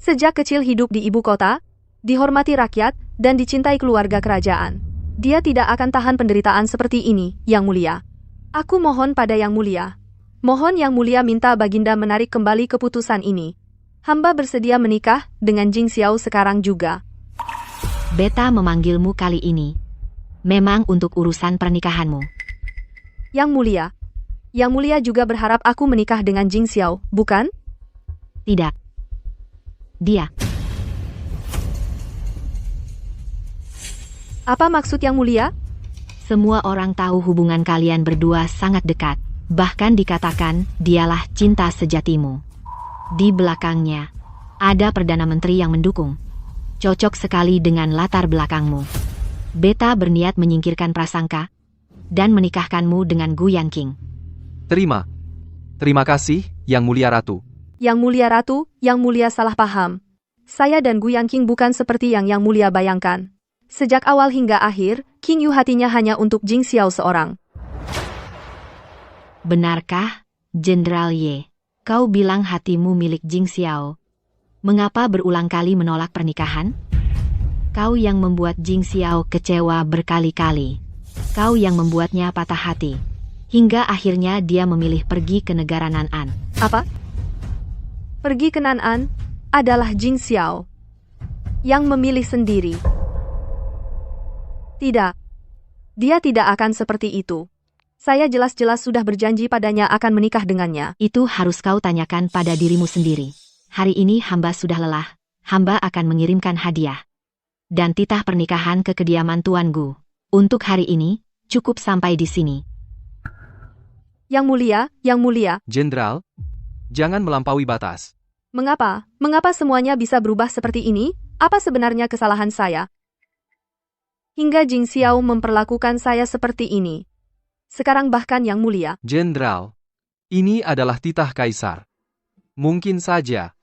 Sejak kecil hidup di ibu kota, dihormati rakyat, dan dicintai keluarga kerajaan. Dia tidak akan tahan penderitaan seperti ini, Yang Mulia. Aku mohon pada Yang Mulia. Mohon Yang Mulia minta Baginda menarik kembali keputusan ini. Hamba bersedia menikah dengan Jing Xiao sekarang juga. Beta memanggilmu kali ini. Memang untuk urusan pernikahanmu. Yang Mulia juga berharap aku menikah dengan Jing Xiao, bukan? Tidak. Dia. Apa maksud Yang Mulia? Semua orang tahu hubungan kalian berdua sangat dekat. Bahkan dikatakan, dialah cinta sejatimu. Di belakangnya, ada Perdana Menteri yang mendukung. Cocok sekali dengan latar belakangmu. Beta berniat menyingkirkan prasangka dan menikahkanmu dengan Gu Yangqing. Terima kasih, Yang Mulia Ratu. Yang Mulia Ratu, Yang Mulia salah paham. Saya dan Gu Yangqing bukan seperti yang Yang Mulia bayangkan. Sejak awal hingga akhir, Qingyu hatinya hanya untuk Jing Xiao seorang. Benarkah, Jenderal Ye? Kau bilang hatimu milik Jing Xiao. Mengapa berulang kali menolak pernikahan? Kau yang membuat Jing Xiao kecewa berkali-kali. Kau yang membuatnya patah hati. hingga akhirnya dia memilih pergi ke negara Nan'an. Apa? Pergi ke Nan'an adalah Jing Xiao yang memilih sendiri. Tidak. Dia tidak akan seperti itu. Saya jelas-jelas sudah berjanji padanya akan menikah dengannya. Itu harus kau tanyakan pada dirimu sendiri. Hari ini hamba sudah lelah. Hamba akan mengirimkan hadiah dan titah pernikahan ke kediaman Tuan Gu. Untuk hari ini, cukup sampai di sini. Yang mulia, Jenderal, jangan melampaui batas. mengapa? Mengapa semuanya bisa berubah seperti ini? Apa sebenarnya kesalahan saya? Hingga Jing Xiao memperlakukan saya seperti ini. Sekarang bahkan yang mulia. Jenderal, ini adalah titah kaisar. Mungkin saja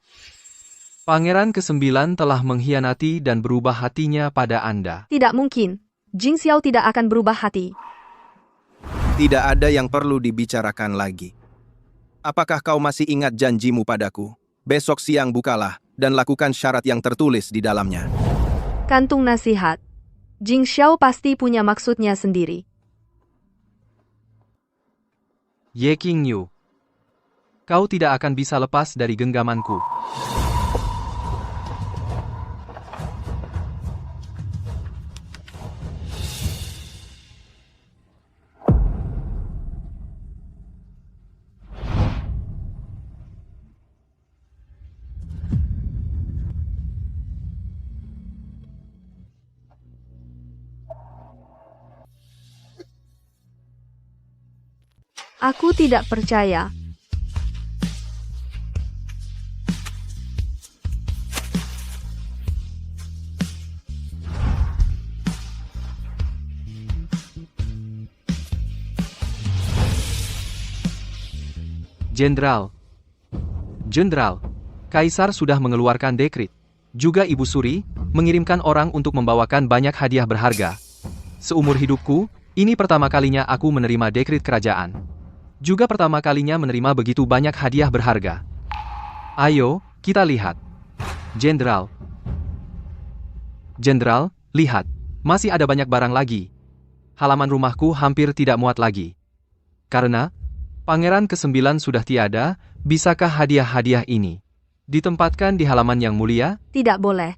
Pangeran ke-9 telah mengkhianati dan berubah hatinya pada Anda. Tidak mungkin. Jing Xiao tidak akan berubah hati. Tidak ada yang perlu dibicarakan lagi. Apakah kau masih ingat janjimu padaku? Besok siang bukalah dan lakukan syarat yang tertulis di dalamnya. Kantung nasihat. Jing Xiao pasti punya maksudnya sendiri. Ye Qingyu, kau tidak akan bisa lepas dari genggamanku. Aku tidak percaya. Jenderal, Kaisar sudah mengeluarkan dekrit. Juga Ibu Suri, mengirimkan orang untuk membawakan banyak hadiah berharga. Seumur hidupku, ini pertama kalinya aku menerima dekrit kerajaan. Juga pertama kalinya menerima begitu banyak hadiah berharga. Ayo, kita lihat. Jenderal, lihat. Masih ada banyak barang lagi. Halaman rumahku hampir tidak muat lagi. Karena Pangeran ke-9 sudah tiada, bisakah hadiah-hadiah ini ditempatkan di halaman yang mulia? Tidak boleh.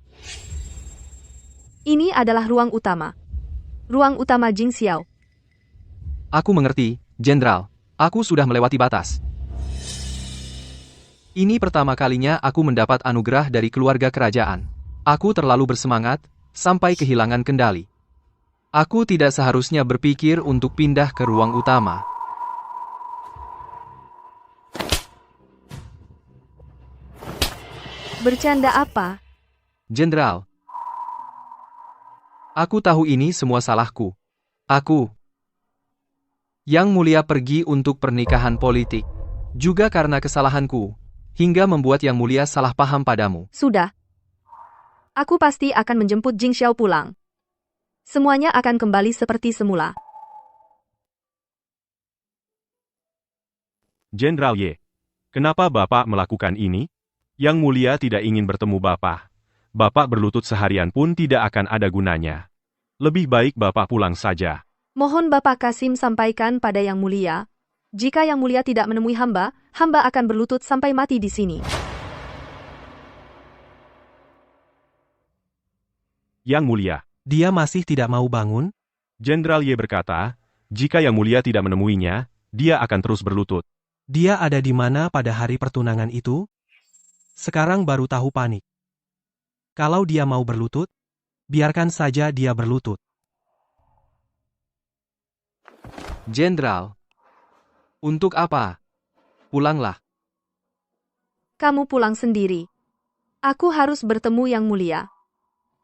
Ini adalah ruang utama. Ruang utama Jing Xiao. Aku mengerti, Jenderal. Aku sudah melewati batas. Ini pertama kalinya aku mendapat anugerah dari keluarga kerajaan. Aku terlalu bersemangat, sampai kehilangan kendali. Aku tidak seharusnya berpikir untuk pindah ke ruang utama. Bercanda apa? Jenderal, aku tahu ini semua salahku. Yang Mulia pergi untuk pernikahan politik. Juga karena kesalahanku, hingga membuat Yang Mulia salah paham padamu. Sudah. Aku pasti akan menjemput Jing Xiao pulang. Semuanya akan kembali seperti semula. Jenderal Ye, kenapa Bapak melakukan ini? Yang Mulia tidak ingin bertemu Bapak. Bapak berlutut seharian pun tidak akan ada gunanya. Lebih baik Bapak pulang saja. Mohon Bapak Kasim sampaikan pada Yang Mulia. Jika Yang Mulia tidak menemui hamba, hamba akan berlutut sampai mati di sini. Yang Mulia, Dia masih tidak mau bangun? Jenderal Ye berkata, jika Yang Mulia tidak menemuinya, dia akan terus berlutut. Dia ada di mana pada hari pertunangan itu? Sekarang baru tahu panik. Kalau dia mau berlutut, biarkan saja dia berlutut. Jenderal, untuk apa? Pulanglah. Kamu pulang sendiri. Aku harus bertemu Yang Mulia.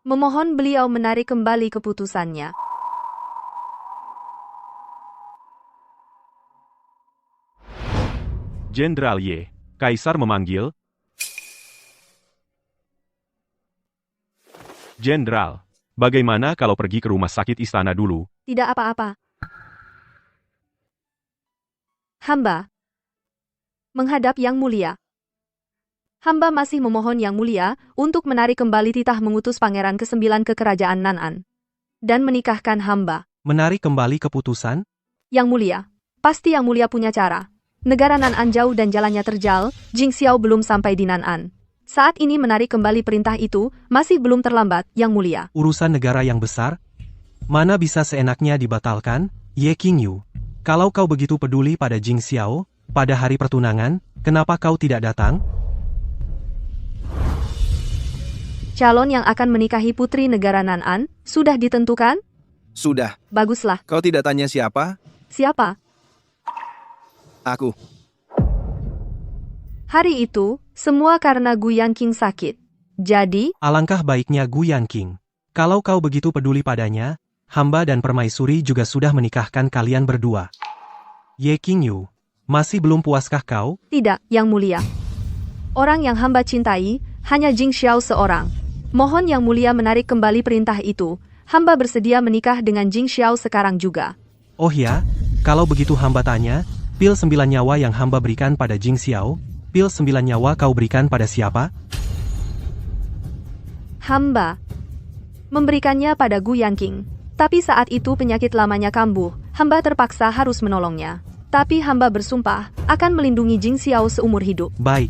Memohon beliau menarik kembali keputusannya. Jenderal Ye, Kaisar memanggil. Jenderal, bagaimana kalau pergi ke rumah sakit istana dulu? Tidak apa-apa. Hamba menghadap Yang Mulia. Hamba masih memohon Yang Mulia untuk menarik kembali titah mengutus Pangeran ke-9 ke kerajaan Nan'an dan menikahkan hamba. Menarik kembali keputusan? Yang Mulia, Pasti Yang Mulia punya cara. Negara Nan'an jauh dan jalannya terjal, Jing Xiao belum sampai di Nan'an. Saat ini menarik kembali perintah itu, masih belum terlambat, Yang Mulia. Urusan negara yang besar? Mana bisa seenaknya dibatalkan, Ye Qingyu? Kalau kau begitu peduli pada Jing Xiao, pada hari pertunangan, kenapa kau tidak datang? Calon yang akan menikahi putri negara Nan'an, sudah ditentukan? Sudah. Baguslah. Kau tidak tanya siapa? Siapa? Aku. Hari itu, semua karena Gu Yanqing sakit. Jadi, Alangkah baiknya Gu Yanqing. Kalau kau begitu peduli padanya, hamba dan permaisuri juga sudah menikahkan kalian berdua. Ye Qingyu, masih belum puaskah kau? tidak, Yang Mulia. Orang yang hamba cintai, hanya Jing Xiao seorang. Mohon Yang Mulia menarik kembali perintah itu. Hamba bersedia menikah dengan Jing Xiao sekarang juga. Oh ya, kalau begitu hamba tanya, pil 9 nyawa yang hamba berikan pada Jing Xiao, pil 9 nyawa kau berikan pada siapa? Hamba memberikannya pada Gu Yanqing. Tapi saat itu penyakit lamanya kambuh, hamba terpaksa harus menolongnya. Tapi hamba bersumpah, akan melindungi Jing Xiao seumur hidup. Baik.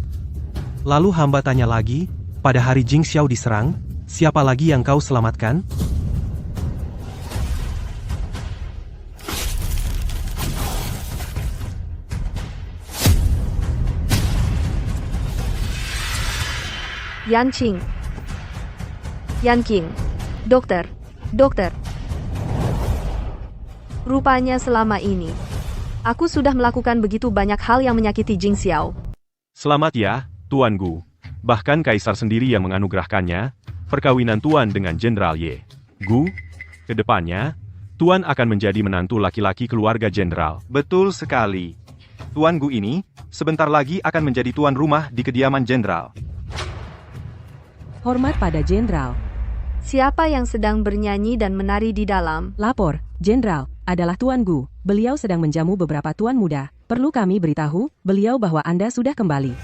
Lalu hamba tanya lagi, pada hari Jing Xiao diserang, siapa lagi yang kau selamatkan? Yanqing. Yanqing. Dokter. Dokter. Rupanya selama ini, aku sudah melakukan begitu banyak hal yang menyakiti Jing Xiao. Selamat ya, Tuan Gu. Bahkan Kaisar sendiri yang menganugerahkannya, perkawinan Tuan dengan Jenderal Ye. Gu, kedepannya, Tuan akan menjadi menantu laki-laki keluarga Jenderal. Betul sekali. Tuan Gu ini, sebentar lagi akan menjadi tuan rumah di kediaman Jenderal. Hormat pada Jenderal. Siapa yang sedang bernyanyi dan menari di dalam? Lapor, Jenderal, adalah Tuan Gu. Beliau sedang menjamu beberapa tuan muda. Perlu kami beritahu, beliau bahwa Anda sudah kembali.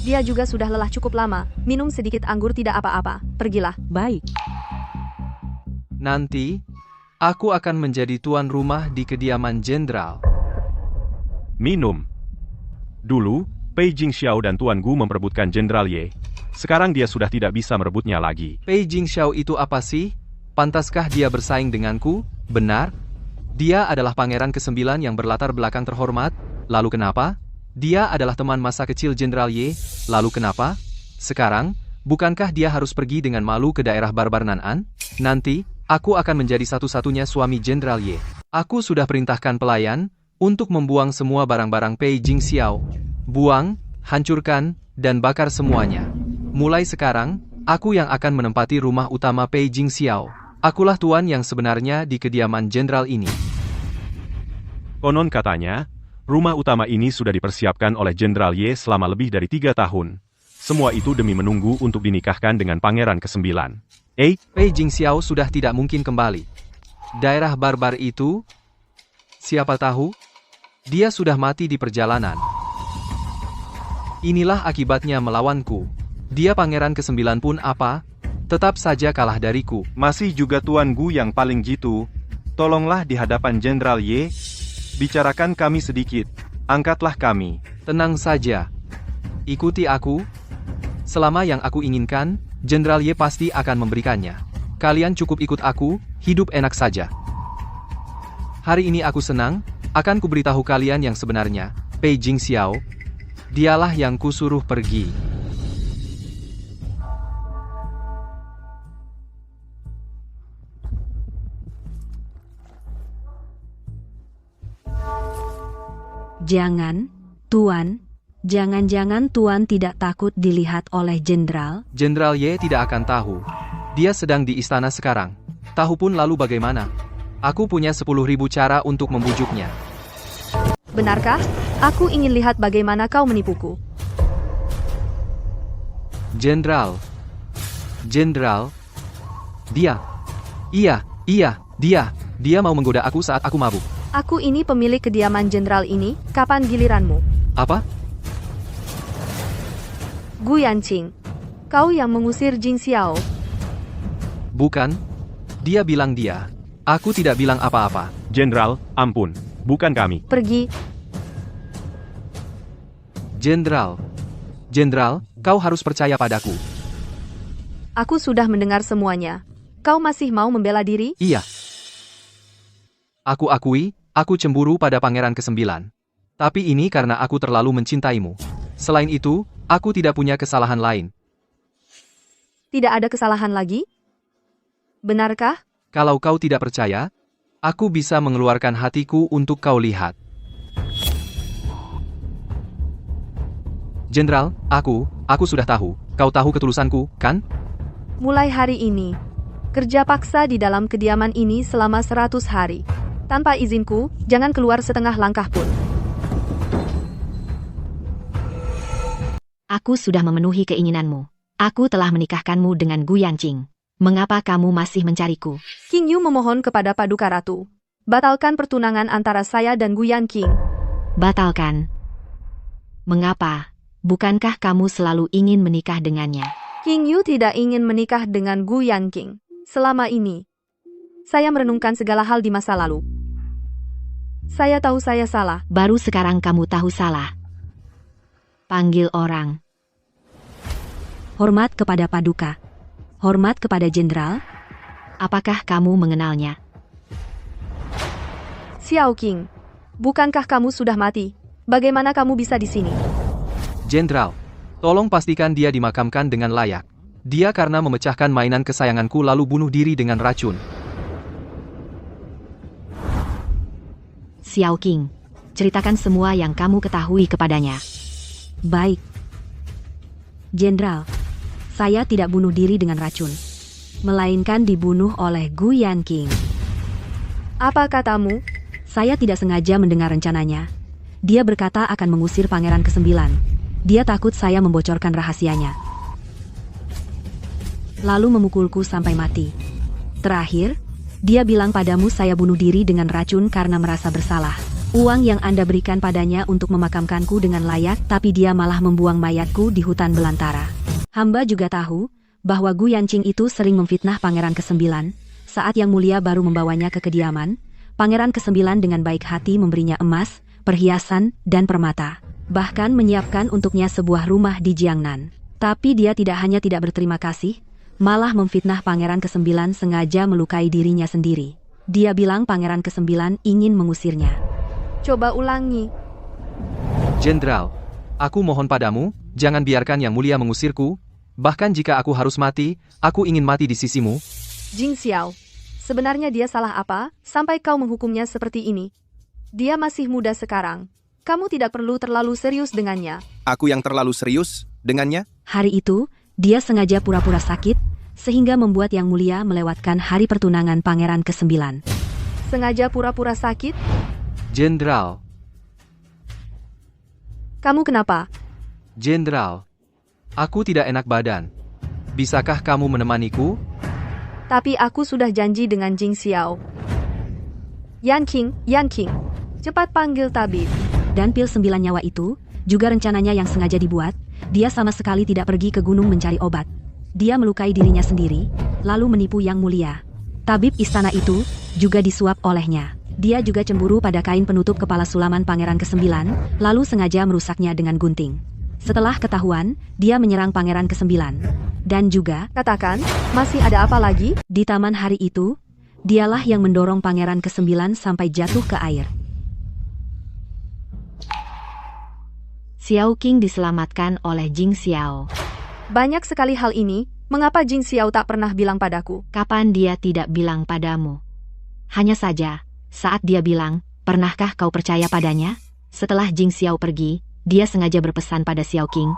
Dia juga sudah lelah cukup lama. Minum sedikit anggur tidak apa-apa. Pergilah. Baik. Nanti, aku akan menjadi tuan rumah di kediaman Jenderal. Minum. Dulu, Pei Jing Xiao dan Tuan Gu memperebutkan Jenderal Ye. Sekarang dia sudah tidak bisa merebutnya lagi. Pei Jing Xiao itu apa sih? Pantaskah dia bersaing denganku? Benar? Dia adalah pangeran ke-9 yang berlatar belakang terhormat. Lalu kenapa? Dia adalah teman masa kecil Jenderal Ye. Lalu kenapa? Sekarang, bukankah dia harus pergi dengan malu ke daerah barbar Nan'an? Nanti, aku akan menjadi satu-satunya suami Jenderal Ye. Aku sudah perintahkan pelayan untuk membuang semua barang-barang Pei Jing Xiao. Buang, hancurkan, dan bakar semuanya. Mulai sekarang, aku yang akan menempati rumah utama Pei Jing Xiao. Akulah tuan yang sebenarnya di kediaman Jenderal ini. Konon katanya, rumah utama ini sudah dipersiapkan oleh Jenderal Ye selama lebih dari 3 tahun. Semua itu demi menunggu untuk dinikahkan dengan Pangeran ke-9. Pei Jing Xiao sudah tidak mungkin kembali. Daerah barbar itu, siapa tahu, dia sudah mati di perjalanan. Inilah akibatnya melawanku. Dia pangeran ke-9 pun apa, tetap saja kalah dariku. Masih juga Tuan Gu yang paling jitu. Tolonglah di hadapan Jenderal Ye. Bicarakan kami sedikit. Angkatlah kami. Tenang saja. Ikuti aku. Selama yang aku inginkan, Jenderal Ye pasti akan memberikannya. Kalian cukup ikut aku, hidup enak saja. Hari ini aku senang, akan kuberitahu kalian yang sebenarnya. Pei Jing Xiao, dialah yang kusuruh pergi. Jangan, Tuan. Jangan-jangan Tuan tidak takut dilihat oleh Jenderal? Jenderal Ye tidak akan tahu. Dia sedang di istana sekarang. Tahu pun lalu bagaimana? Aku punya 10.000 cara untuk membujuknya. Benarkah? Aku ingin lihat bagaimana kau menipuku. Jenderal. Jenderal. Dia. Dia mau menggoda aku saat aku mabuk. Aku ini pemilik kediaman Jenderal ini, kapan giliranmu? Apa? Gu Yanqing. Kau yang mengusir Jing Xiao. Bukan. Dia bilang dia. Aku tidak bilang apa-apa. Jenderal, ampun. bukan kami. Pergi. Jenderal. Jenderal, kau harus percaya padaku. Aku sudah mendengar semuanya. Kau masih mau membela diri? Iya. Aku akui, aku cemburu pada pangeran ke-9. Tapi ini karena aku terlalu mencintaimu. Selain itu, aku tidak punya kesalahan lain. Tidak ada kesalahan lagi? Benarkah? Kalau kau tidak percaya, aku bisa mengeluarkan hatiku untuk kau lihat. Jenderal, aku sudah tahu. Kau tahu ketulusanku, kan? Mulai hari ini, kerja paksa di dalam kediaman ini selama 100 hari. Tanpa izinku, jangan keluar setengah langkah pun. Aku sudah memenuhi keinginanmu. Aku telah menikahkanmu dengan Gu Yanqing. Mengapa kamu masih mencariku? King Yu memohon kepada Paduka Ratu. Batalkan pertunangan antara saya dan Gu Yanqing. Batalkan. Mengapa? Bukankah kamu selalu ingin menikah dengannya? King Yu tidak ingin menikah dengan Gu Yanqing. Selama ini, saya merenungkan segala hal di masa lalu. Saya tahu saya salah. Baru sekarang kamu tahu salah. Panggil orang. Hormat kepada Paduka. Hormat kepada Jenderal. Apakah kamu mengenalnya? Xiao Qing, bukankah kamu sudah mati? Bagaimana kamu bisa di sini? Jenderal, tolong pastikan dia dimakamkan dengan layak. Dia karena memecahkan mainan kesayanganku lalu bunuh diri dengan racun. Xiao Qing, ceritakan semua yang kamu ketahui kepadanya. Baik. Jenderal, saya tidak bunuh diri dengan racun, melainkan dibunuh oleh Gu Yanqing. Apa katamu? Saya tidak sengaja mendengar rencananya. Dia berkata akan mengusir pangeran ke-9. Dia takut saya membocorkan rahasianya. Lalu memukulku sampai mati. Terakhir, dia bilang padamu saya bunuh diri dengan racun karena merasa bersalah. Uang yang Anda berikan padanya untuk memakamkanku dengan layak, tapi dia malah membuang mayatku di hutan belantara. Hamba juga tahu bahwa Gu Yanqing itu sering memfitnah pangeran ke-9. Saat Yang Mulia baru membawanya ke kediaman, pangeran ke-9 dengan baik hati memberinya emas, perhiasan, dan permata. Bahkan menyiapkan untuknya sebuah rumah di Jiangnan. Tapi dia tidak hanya tidak berterima kasih, malah memfitnah pangeran ke-9 sengaja melukai dirinya sendiri. Dia bilang pangeran ke-9 ingin mengusirnya. Coba ulangi. Jenderal, aku mohon padamu, jangan biarkan Yang Mulia mengusirku. Bahkan jika aku harus mati, aku ingin mati di sisimu. Jing Xiao, sebenarnya dia salah apa, sampai kau menghukumnya seperti ini? Dia masih muda sekarang. Kamu tidak perlu terlalu serius dengannya. Aku yang terlalu serius dengannya? Hari itu, dia sengaja pura-pura sakit, sehingga membuat Yang Mulia melewatkan hari pertunangan pangeran ke-9. Sengaja pura-pura sakit? Jenderal. Kamu kenapa? Jenderal, aku tidak enak badan. Bisakah kamu menemaniku? Tapi aku sudah janji dengan Jing Xiao. Yanqing, cepat panggil tabib. Dan pil 9 nyawa itu, juga rencananya yang sengaja dibuat, dia sama sekali tidak pergi ke gunung mencari obat. Dia melukai dirinya sendiri, lalu menipu Yang Mulia. Tabib istana itu, juga disuap olehnya. Dia juga cemburu pada kain penutup kepala sulaman pangeran ke-9, lalu sengaja merusaknya dengan gunting. Setelah ketahuan, dia menyerang pangeran ke-9. Dan juga, Katakan, masih ada apa lagi? di taman hari itu, dialah yang mendorong pangeran ke-9 sampai jatuh ke air. Xiao Qing diselamatkan oleh Jing Xiao. Banyak sekali hal ini, mengapa Jing Xiao tak pernah bilang padaku? Kapan dia tidak bilang padamu? Hanya saja, saat dia bilang, pernahkah kau percaya padanya? Setelah Jing Xiao pergi, dia sengaja berpesan pada Xiao Qing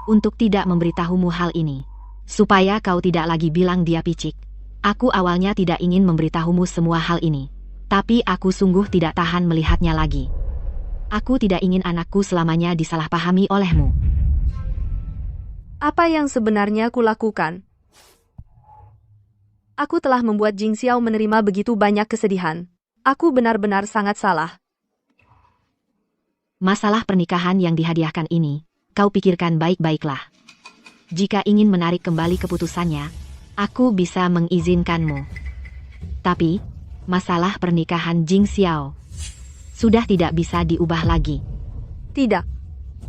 untuk tidak memberitahumu hal ini, supaya kau tidak lagi bilang dia picik. Aku awalnya tidak ingin memberitahumu semua hal ini, tapi aku sungguh tidak tahan melihatnya lagi. Aku tidak ingin anakku selamanya disalahpahami olehmu. Apa yang sebenarnya kulakukan? Aku telah membuat Jing Xiao menerima begitu banyak kesedihan. Aku benar-benar sangat salah. Masalah pernikahan yang dihadiahkan ini, kau pikirkan baik-baiklah. Jika ingin menarik kembali keputusannya, aku bisa mengizinkanmu. Tapi, masalah pernikahan Jing Xiao, sudah tidak bisa diubah lagi. Tidak.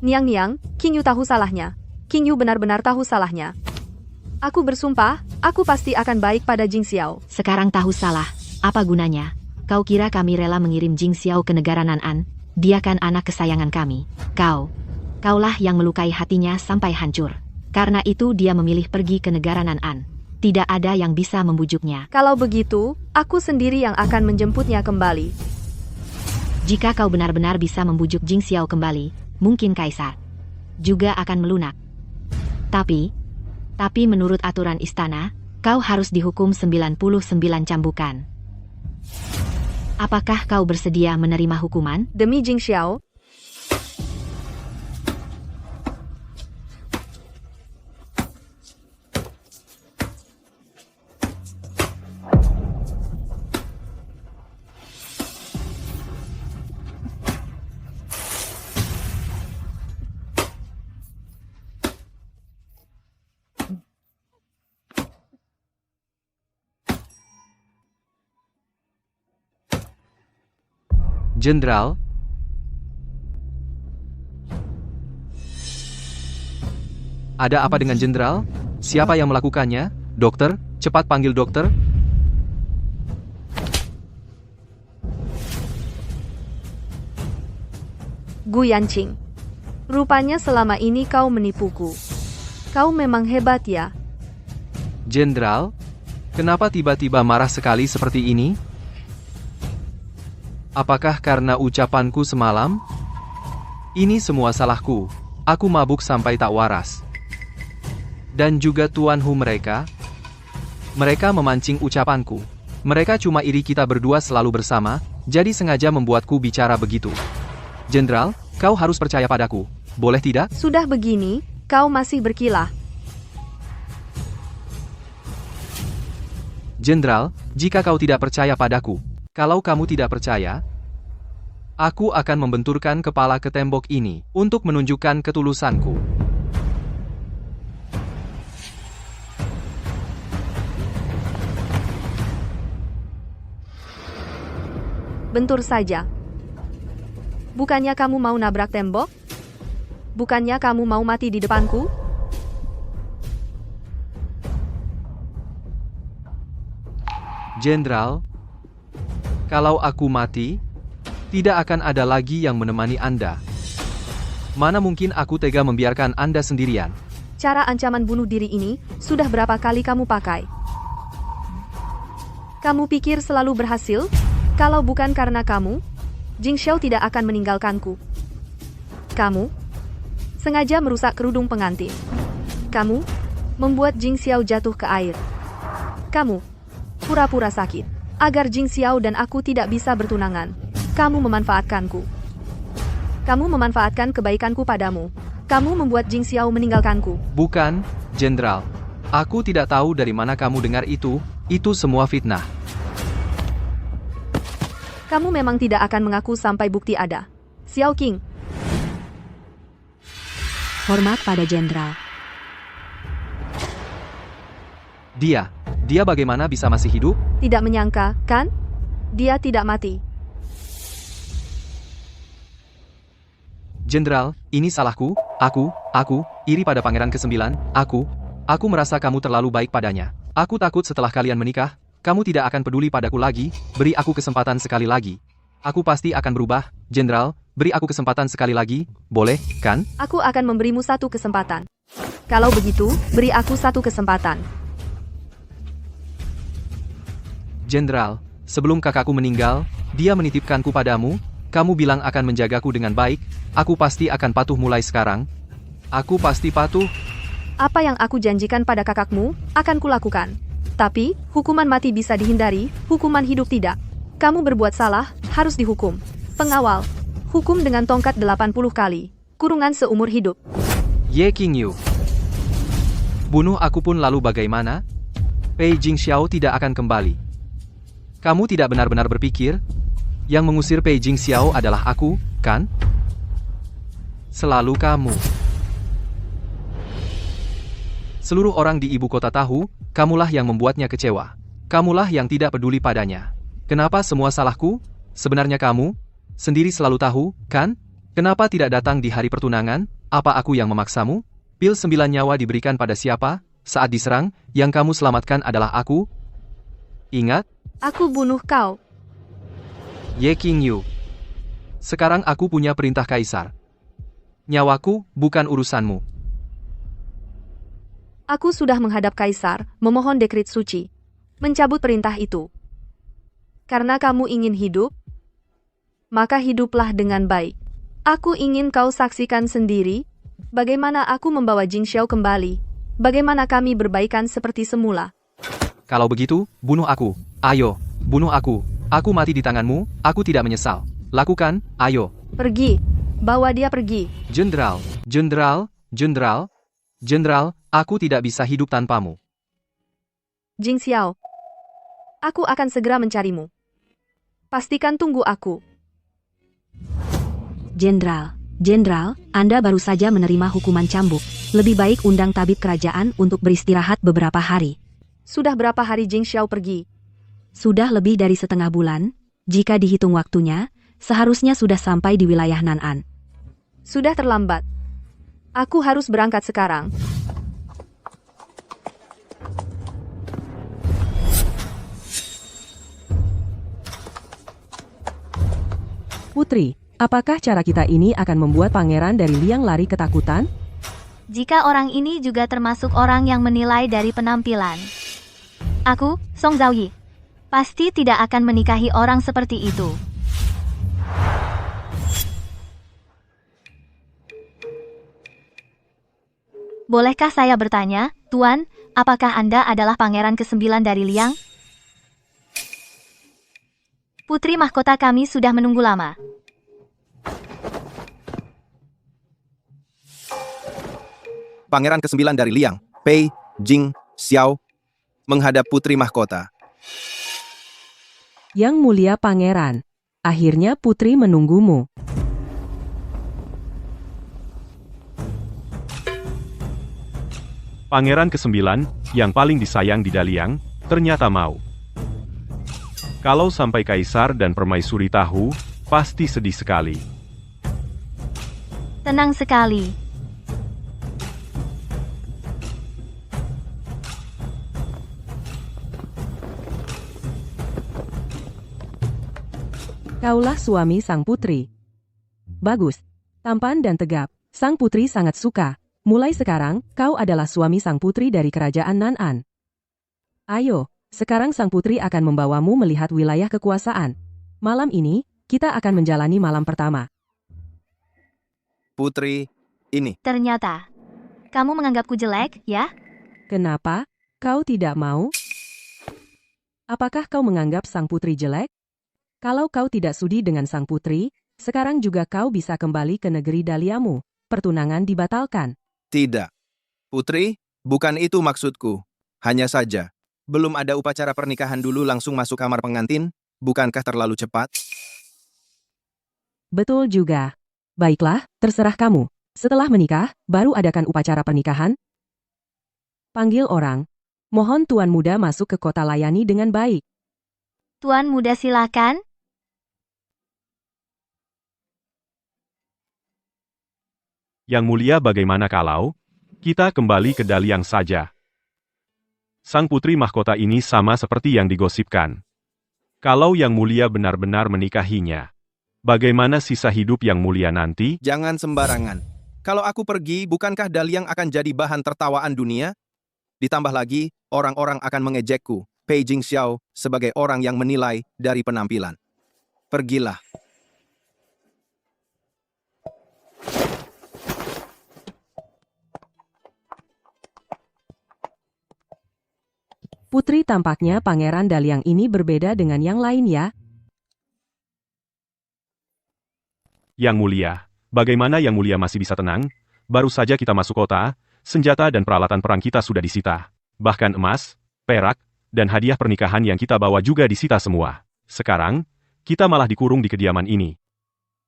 Niang, King Yu tahu salahnya. King Yu benar-benar tahu salahnya. Aku bersumpah, aku pasti akan baik pada Jing Xiao. Sekarang tahu salah, apa gunanya? Kau kira kami rela mengirim Jing Xiao ke negara Nan'an? Dia kan anak kesayangan kami. Kaulah yang melukai hatinya sampai hancur. Karena itu dia memilih pergi ke negara Nan'an. Tidak ada yang bisa membujuknya. Kalau begitu, aku sendiri yang akan menjemputnya kembali. Jika kau benar-benar bisa membujuk Jing Xiao kembali, mungkin Kaisar juga akan melunak. Tapi menurut aturan istana, kau harus dihukum 99 cambukan. Apakah kau bersedia menerima hukuman? Demi Jing Xiao, Jenderal, ada apa dengan Jenderal? Siapa yang melakukannya? Dokter, cepat panggil dokter. Gu Yanqing. Rupanya selama ini kau menipuku. Kau memang hebat ya. Jenderal, kenapa tiba-tiba marah sekali seperti ini? Apakah karena ucapanku semalam? Ini semua salahku. Aku mabuk sampai tak waras. Dan juga Tuan Hu mereka. Mereka memancing ucapanku. Mereka cuma iri kita berdua selalu bersama, jadi sengaja membuatku bicara begitu. Jenderal, kau harus percaya padaku. Boleh tidak? Sudah begini, kau masih berkilah. Jenderal, jika kau tidak percaya padaku, kalau kamu tidak percaya, aku akan membenturkan kepala ke tembok ini untuk menunjukkan ketulusanku. Bentur saja. Bukannya kamu mau nabrak tembok? Bukannya kamu mau mati di depanku? Jenderal, kalau aku mati, tidak akan ada lagi yang menemani Anda. Mana mungkin aku tega membiarkan Anda sendirian? Cara ancaman bunuh diri ini, sudah berapa kali kamu pakai? Kamu pikir selalu berhasil? Kalau bukan karena kamu, Jing Xiao tidak akan meninggalkanku. Kamu sengaja merusak kerudung pengantin. Kamu membuat Jing Xiao jatuh ke air. Kamu pura-pura sakit, agar Jing Xiao dan aku tidak bisa bertunangan. Kamu memanfaatkanku. Kamu memanfaatkan kebaikanku padamu. Kamu membuat Jing Xiao meninggalkanku. Bukan, Jenderal. Aku tidak tahu dari mana kamu dengar itu semua fitnah. Kamu memang tidak akan mengaku sampai bukti ada. Xiao King. Hormat pada Jenderal. Dia bagaimana bisa masih hidup? Tidak menyangka, kan? Dia tidak mati. Jenderal, ini salahku. Aku iri pada Pangeran ke-9. Aku merasa kamu terlalu baik padanya. Aku takut setelah kalian menikah, kamu tidak akan peduli padaku lagi. Beri aku kesempatan sekali lagi. Aku pasti akan berubah. Jenderal, beri aku kesempatan sekali lagi. Boleh, kan? Aku akan memberimu satu kesempatan. Kalau begitu, beri aku satu kesempatan. Jenderal, sebelum kakakku meninggal, dia menitipkanku padamu. Kamu bilang akan menjagaku dengan baik. Aku pasti akan patuh mulai sekarang. Aku pasti patuh. Apa yang aku janjikan pada kakakmu, akan kulakukan. Tapi, hukuman mati bisa dihindari, hukuman hidup tidak. Kamu berbuat salah, harus dihukum. Pengawal, hukum dengan tongkat 80 kali. Kurungan seumur hidup. Ye King Yu. Bunuh aku pun lalu bagaimana? Pei Jing Xiao tidak akan kembali. Kamu tidak benar-benar berpikir, yang mengusir Pei Jing Xiao adalah aku, kan? Selalu kamu. Seluruh orang di ibu kota tahu, kamulah yang membuatnya kecewa. Kamulah yang tidak peduli padanya. Kenapa semua salahku? Sebenarnya kamu Sendiri selalu tahu, kan? Kenapa tidak datang di hari pertunangan? Apa aku yang memaksamu? Pil 9 nyawa diberikan pada siapa? Saat diserang, yang kamu selamatkan adalah aku. Ingat, Aku bunuh kau. Ye King Yu. Sekarang aku punya perintah kaisar. Nyawaku bukan urusanmu. Aku sudah menghadap kaisar, memohon dekret suci. Mencabut perintah itu. Karena kamu ingin hidup, maka hiduplah dengan baik. Aku ingin kau saksikan sendiri, bagaimana aku membawa Jing Xiao kembali. Bagaimana kami berbaikan seperti semula. Kalau begitu, bunuh aku. Ayo, bunuh aku. Aku mati di tanganmu, aku tidak menyesal. Lakukan, ayo. Pergi. Bawa dia pergi. Jenderal, Jenderal, aku tidak bisa hidup tanpamu. Jing Xiao. Aku akan segera mencarimu. Pastikan tunggu aku. Jenderal, Anda baru saja menerima hukuman cambuk. Lebih baik undang tabib kerajaan untuk beristirahat beberapa hari. Sudah berapa hari Jing Xiao pergi? Sudah lebih dari setengah bulan. Jika dihitung waktunya, seharusnya sudah sampai di wilayah Nan'an. Sudah terlambat. Aku harus berangkat sekarang. Putri, apakah cara kita ini akan membuat pangeran dari Liang lari ketakutan? Jika orang ini juga termasuk orang yang menilai dari penampilan. Aku, Song Zhaoyi, pasti tidak akan menikahi orang seperti itu. Bolehkah saya bertanya, Tuan, apakah Anda adalah pangeran ke-9 dari Liang? Putri mahkota kami sudah menunggu lama. Pangeran ke-9 dari Liang, Pei Jing Xiao, menghadap putri mahkota. Yang mulia pangeran, akhirnya putri menunggumu. Pangeran ke-9, yang paling disayang di Daliang, ternyata mau. Kalau sampai kaisar dan permaisuri tahu, pasti sedih sekali. Tenang sekali. Kaulah suami sang putri. Bagus, tampan dan tegap. Sang putri sangat suka. Mulai sekarang, kau adalah suami sang putri dari kerajaan Nan'an. Ayo, sekarang sang putri akan membawamu melihat wilayah kekuasaan. Malam ini, kita akan menjalani malam pertama. Putri, ini. Ternyata, kamu menganggapku jelek, ya? Kenapa? Kau tidak mau? Apakah kau menganggap sang putri jelek? Kalau kau tidak sudi dengan sang putri, sekarang juga kau bisa kembali ke negeri Daliamu. Pertunangan dibatalkan. Tidak. Putri, bukan itu maksudku. Hanya saja, belum ada upacara pernikahan dulu langsung masuk kamar pengantin, bukankah terlalu cepat? Betul juga. Baiklah, terserah kamu. Setelah menikah, baru adakan upacara pernikahan. Panggil orang. Mohon tuan muda masuk ke kota layani dengan baik. Tuan muda silakan. Yang mulia, bagaimana kalau kita kembali ke Daliang saja? Sang putri mahkota ini sama seperti yang digosipkan. Kalau yang mulia benar-benar menikahinya, bagaimana sisa hidup yang mulia nanti? Jangan sembarangan. Kalau aku pergi, bukankah Daliang akan jadi bahan tertawaan dunia? Ditambah lagi, orang-orang akan mengejekku, Pei Jing Xiao, sebagai orang yang menilai dari penampilan. Pergilah. Putri, tampaknya Pangeran Daliang ini berbeda dengan yang lain ya. Yang mulia, bagaimana yang mulia masih bisa tenang? Baru saja kita masuk kota, senjata dan peralatan perang kita sudah disita. Bahkan emas, perak, dan hadiah pernikahan yang kita bawa juga disita semua. Sekarang, kita malah dikurung di kediaman ini.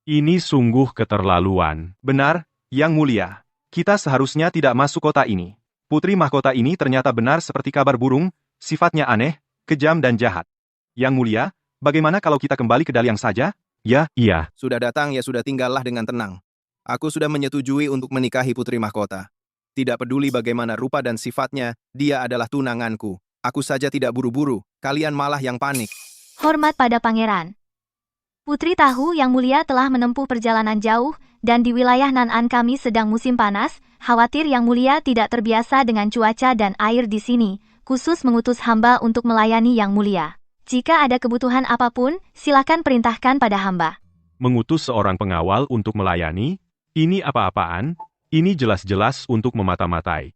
Ini sungguh keterlaluan. Benar, Yang Mulia. Kita seharusnya tidak masuk kota ini. Putri mahkota ini ternyata benar seperti kabar burung, sifatnya aneh, kejam dan jahat. Yang Mulia, bagaimana kalau kita kembali ke Daliang saja? Ya, Iya, Sudah datang ya sudah, tinggallah dengan tenang. Aku sudah menyetujui untuk menikahi putri mahkota. Tidak peduli bagaimana rupa dan sifatnya, dia adalah tunanganku. Aku saja tidak buru-buru, kalian malah yang panik. Hormat pada pangeran. Putri tahu Yang Mulia telah menempuh perjalanan jauh, dan di wilayah Nan-an kami sedang musim panas, khawatir Yang Mulia tidak terbiasa dengan cuaca dan air di sini, khusus mengutus hamba untuk melayani Yang Mulia. Jika ada kebutuhan apapun, silakan perintahkan pada hamba. mengutus seorang pengawal untuk melayani? Ini apa-apaan? Ini jelas-jelas untuk memata-matai.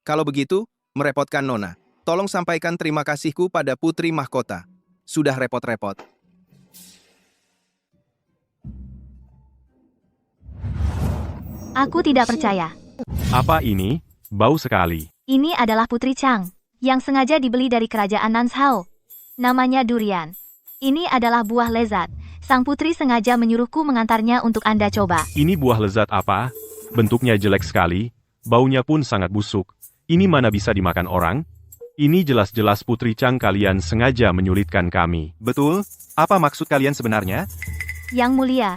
Kalau begitu, merepotkan Nona. Tolong sampaikan terima kasihku pada putri mahkota. Sudah repot-repot. Aku tidak percaya. Apa ini? Bau sekali. Ini adalah Putri Chang, yang sengaja dibeli dari kerajaan Nanshao. Namanya durian. Ini adalah buah lezat. Sang putri sengaja menyuruhku mengantarnya untuk Anda coba. Ini buah lezat apa? Bentuknya jelek sekali. Baunya pun sangat busuk. Ini mana bisa dimakan orang? Ini jelas-jelas Putri Chang, kalian sengaja menyulitkan kami. betul. Apa maksud kalian sebenarnya? Yang Mulia,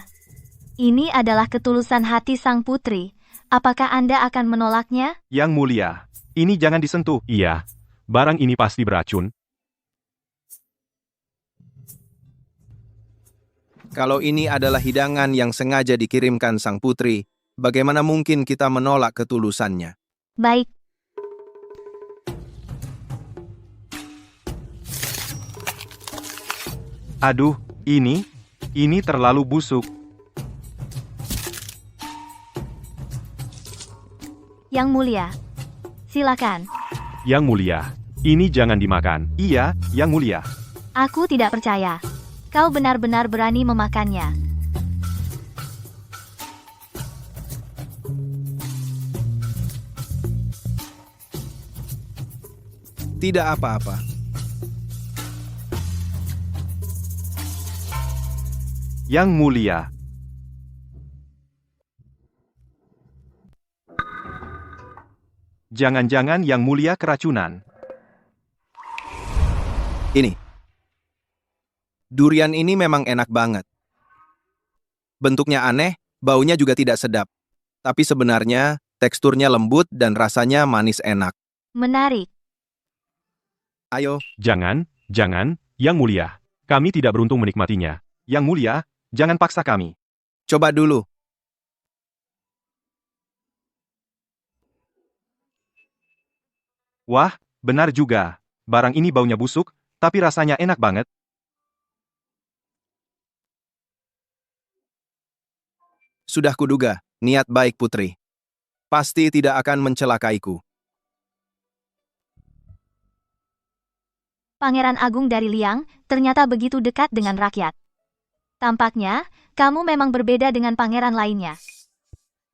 ini adalah ketulusan hati sang putri. Apakah Anda akan menolaknya? Yang Mulia, ini jangan disentuh. Iya, barang ini pasti beracun. Kalau ini adalah hidangan yang sengaja dikirimkan sang putri, bagaimana mungkin kita menolak ketulusannya? Baik, Aduh, ini terlalu busuk. Yang Mulia. Silakan. Yang Mulia, ini jangan dimakan. Iya, Yang Mulia. Aku tidak percaya. Kau benar-benar berani memakannya. Tidak apa-apa. Yang Mulia. Jangan-jangan Yang Mulia keracunan. Ini. Durian ini memang enak banget. Bentuknya aneh, baunya juga tidak sedap. Tapi sebenarnya, teksturnya lembut dan rasanya manis enak. Menarik. Ayo, Jangan, Yang Mulia. Kami tidak beruntung menikmatinya. Yang Mulia, jangan paksa kami. coba dulu. Wah, benar juga. Barang ini baunya busuk, tapi rasanya enak banget. Sudah kuduga, niat baik putri. Pasti tidak akan mencelakaiku. Pangeran Agung dari Liang ternyata begitu dekat dengan rakyat. Tampaknya, kamu memang berbeda dengan pangeran lainnya.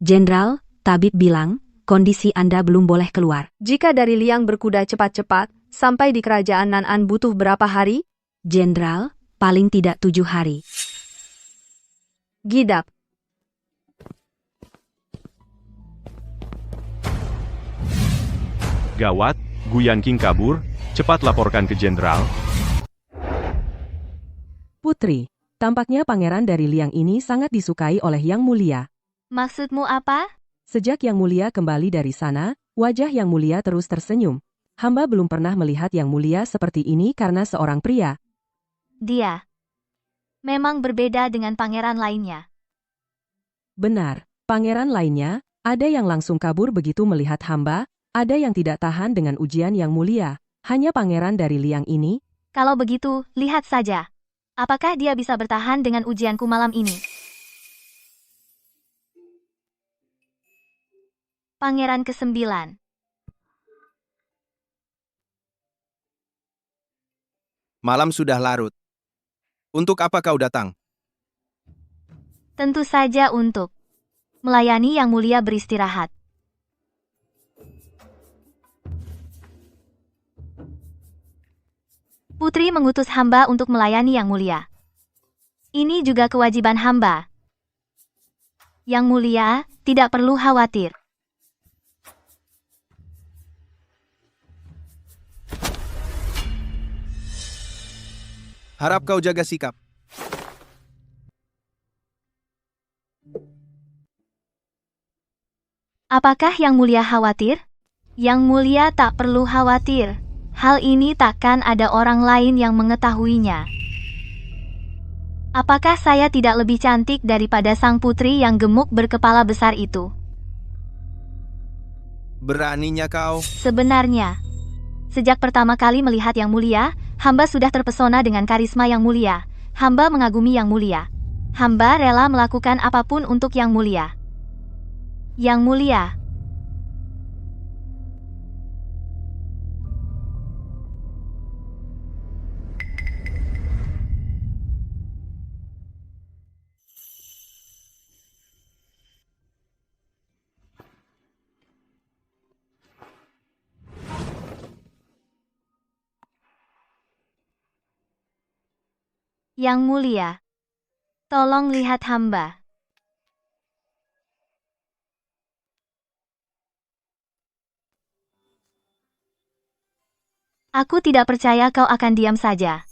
Jenderal, tabib bilang, kondisi Anda belum boleh keluar. Jika dari Liang berkuda cepat-cepat, sampai di kerajaan Nan-an butuh berapa hari? Jenderal, paling tidak 7 hari. Gidap. Gawat, Guyan King kabur. Cepat laporkan ke jenderal. Putri, tampaknya pangeran dari Liang ini sangat disukai oleh Yang Mulia. Maksudmu apa? Sejak Yang Mulia kembali dari sana, wajah Yang Mulia terus tersenyum. Hamba belum pernah melihat Yang Mulia seperti ini karena seorang pria. Dia memang berbeda dengan pangeran lainnya. Benar, pangeran lainnya, ada yang langsung kabur begitu melihat hamba, ada yang tidak tahan dengan ujian Yang Mulia. Hanya pangeran dari Liang ini, Kalau begitu, lihat saja. Apakah dia bisa bertahan dengan ujianku malam ini? Pangeran ke-9. Malam sudah larut. Untuk apa kau datang? Tentu saja untuk melayani Yang Mulia beristirahat. Putri mengutus hamba untuk melayani Yang Mulia. Ini juga kewajiban hamba. Yang Mulia, tidak perlu khawatir. Harap kau jaga sikap. Apakah Yang Mulia khawatir? Yang Mulia tak perlu khawatir. Hal ini takkan ada orang lain yang mengetahuinya. Apakah saya tidak lebih cantik daripada sang putri yang gemuk berkepala besar itu? Beraninya kau. Sebenarnya, sejak pertama kali melihat Yang Mulia, hamba sudah terpesona dengan karisma Yang Mulia. Hamba mengagumi Yang Mulia. Hamba rela melakukan apapun untuk Yang Mulia. Yang Mulia. Yang Mulia, tolong lihat hamba. Aku tidak percaya kau akan diam saja.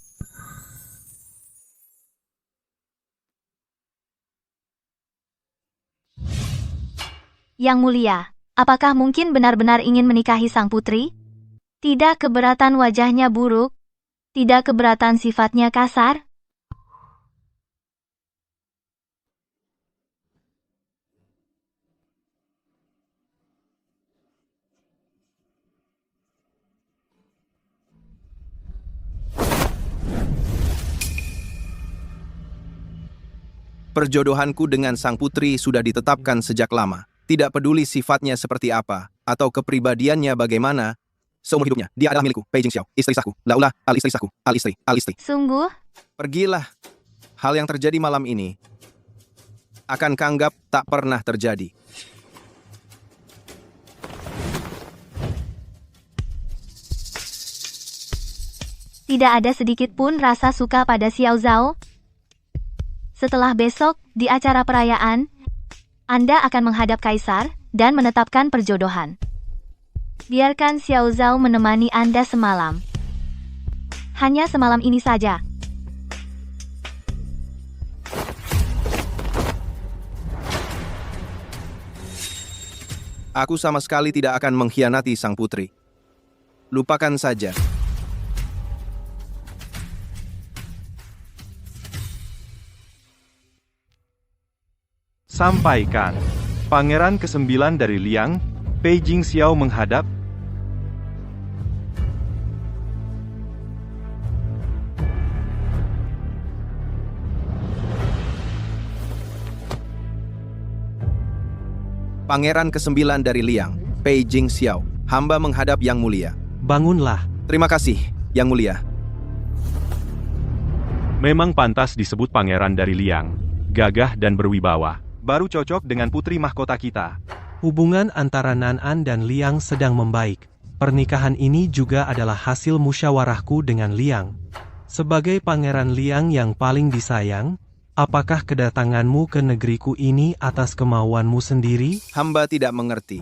Yang Mulia, apakah mungkin benar-benar ingin menikahi sang putri? Tidak keberatan wajahnya buruk? Tidak keberatan sifatnya kasar? Perjodohanku dengan sang putri sudah ditetapkan sejak lama. Tidak peduli sifatnya seperti apa, atau kepribadiannya bagaimana. Seumur hidupnya, dia adalah milikku, Pei Jingxiao, istri sahku, Laula, al-istri sahku, al-istri. Sungguh? Pergilah. Hal yang terjadi malam ini akan kanggap tak pernah terjadi. Tidak ada sedikit pun rasa suka pada Xiao Zhao? Setelah besok, di acara perayaan, Anda akan menghadap Kaisar dan menetapkan perjodohan. Biarkan Xiao Zhao menemani Anda semalam. Hanya semalam ini saja. Aku sama sekali tidak akan mengkhianati sang putri. Lupakan saja. Sampaikan. Pangeran ke-9 dari Liang, Pei Jingxiao menghadap. Pangeran ke-9 dari Liang, Pei Jingxiao, hamba menghadap Yang Mulia. Bangunlah. Terima kasih, Yang Mulia. Memang pantas disebut pangeran dari Liang, gagah dan berwibawa. Baru cocok dengan putri mahkota kita. Hubungan antara Nan-an dan Liang sedang membaik. Pernikahan ini juga adalah hasil musyawarahku dengan Liang. Sebagai pangeran Liang yang paling disayang, apakah kedatanganmu ke negeriku ini atas kemauanmu sendiri? Hamba tidak mengerti.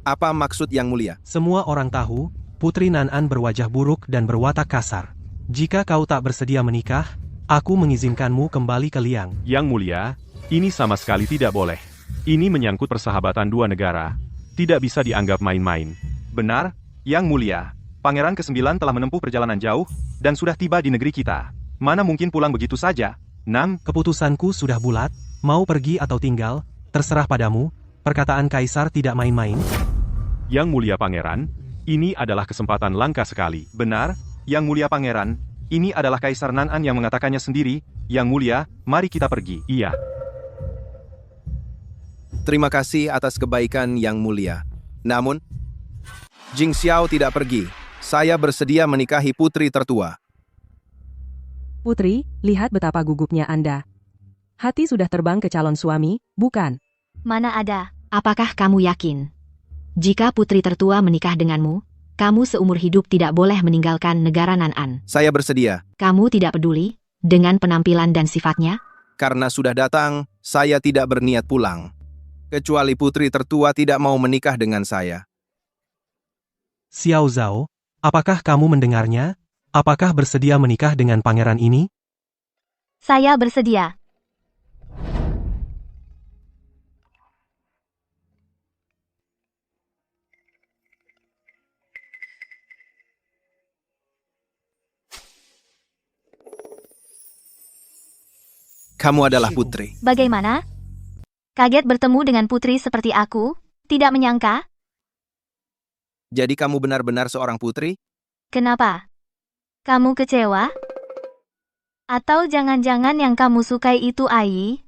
Apa maksud Yang Mulia? Semua orang tahu, Putri Nan-an berwajah buruk dan berwatak kasar. Jika kau tak bersedia menikah, aku mengizinkanmu kembali ke Liang. Yang Mulia, ini sama sekali tidak boleh. Ini menyangkut persahabatan dua negara. Tidak bisa dianggap main-main. Benar, Yang Mulia. Pangeran ke-9 telah menempuh perjalanan jauh, dan sudah tiba di negeri kita. Mana mungkin pulang begitu saja? 6. Keputusanku sudah bulat, mau pergi atau tinggal, terserah padamu. Perkataan Kaisar tidak main-main. Yang Mulia Pangeran, ini adalah kesempatan langka sekali. Benar, Yang Mulia Pangeran. Ini adalah Kaisar Nan-an yang mengatakannya sendiri. Yang Mulia, mari kita pergi. Iya. Terima kasih atas kebaikan Yang Mulia. Namun, Jingxiao tidak pergi. Saya bersedia menikahi putri tertua. Putri, lihat betapa gugupnya Anda. Hati sudah terbang ke calon suami, bukan? Mana ada? Apakah kamu yakin? Jika putri tertua menikah denganmu, kamu seumur hidup tidak boleh meninggalkan negara Nan-an. Saya bersedia. Kamu tidak peduli dengan penampilan dan sifatnya? Karena sudah datang, saya tidak berniat pulang. Kecuali putri tertua tidak mau menikah dengan saya. Xiao Zhao, apakah kamu mendengarnya? Apakah bersedia menikah dengan pangeran ini? Saya bersedia. Kamu adalah putri. Bagaimana? Kaget bertemu dengan putri seperti aku? Tidak menyangka? Jadi kamu benar-benar seorang putri? Kenapa? Kamu kecewa? Atau jangan-jangan yang kamu sukai itu Ai?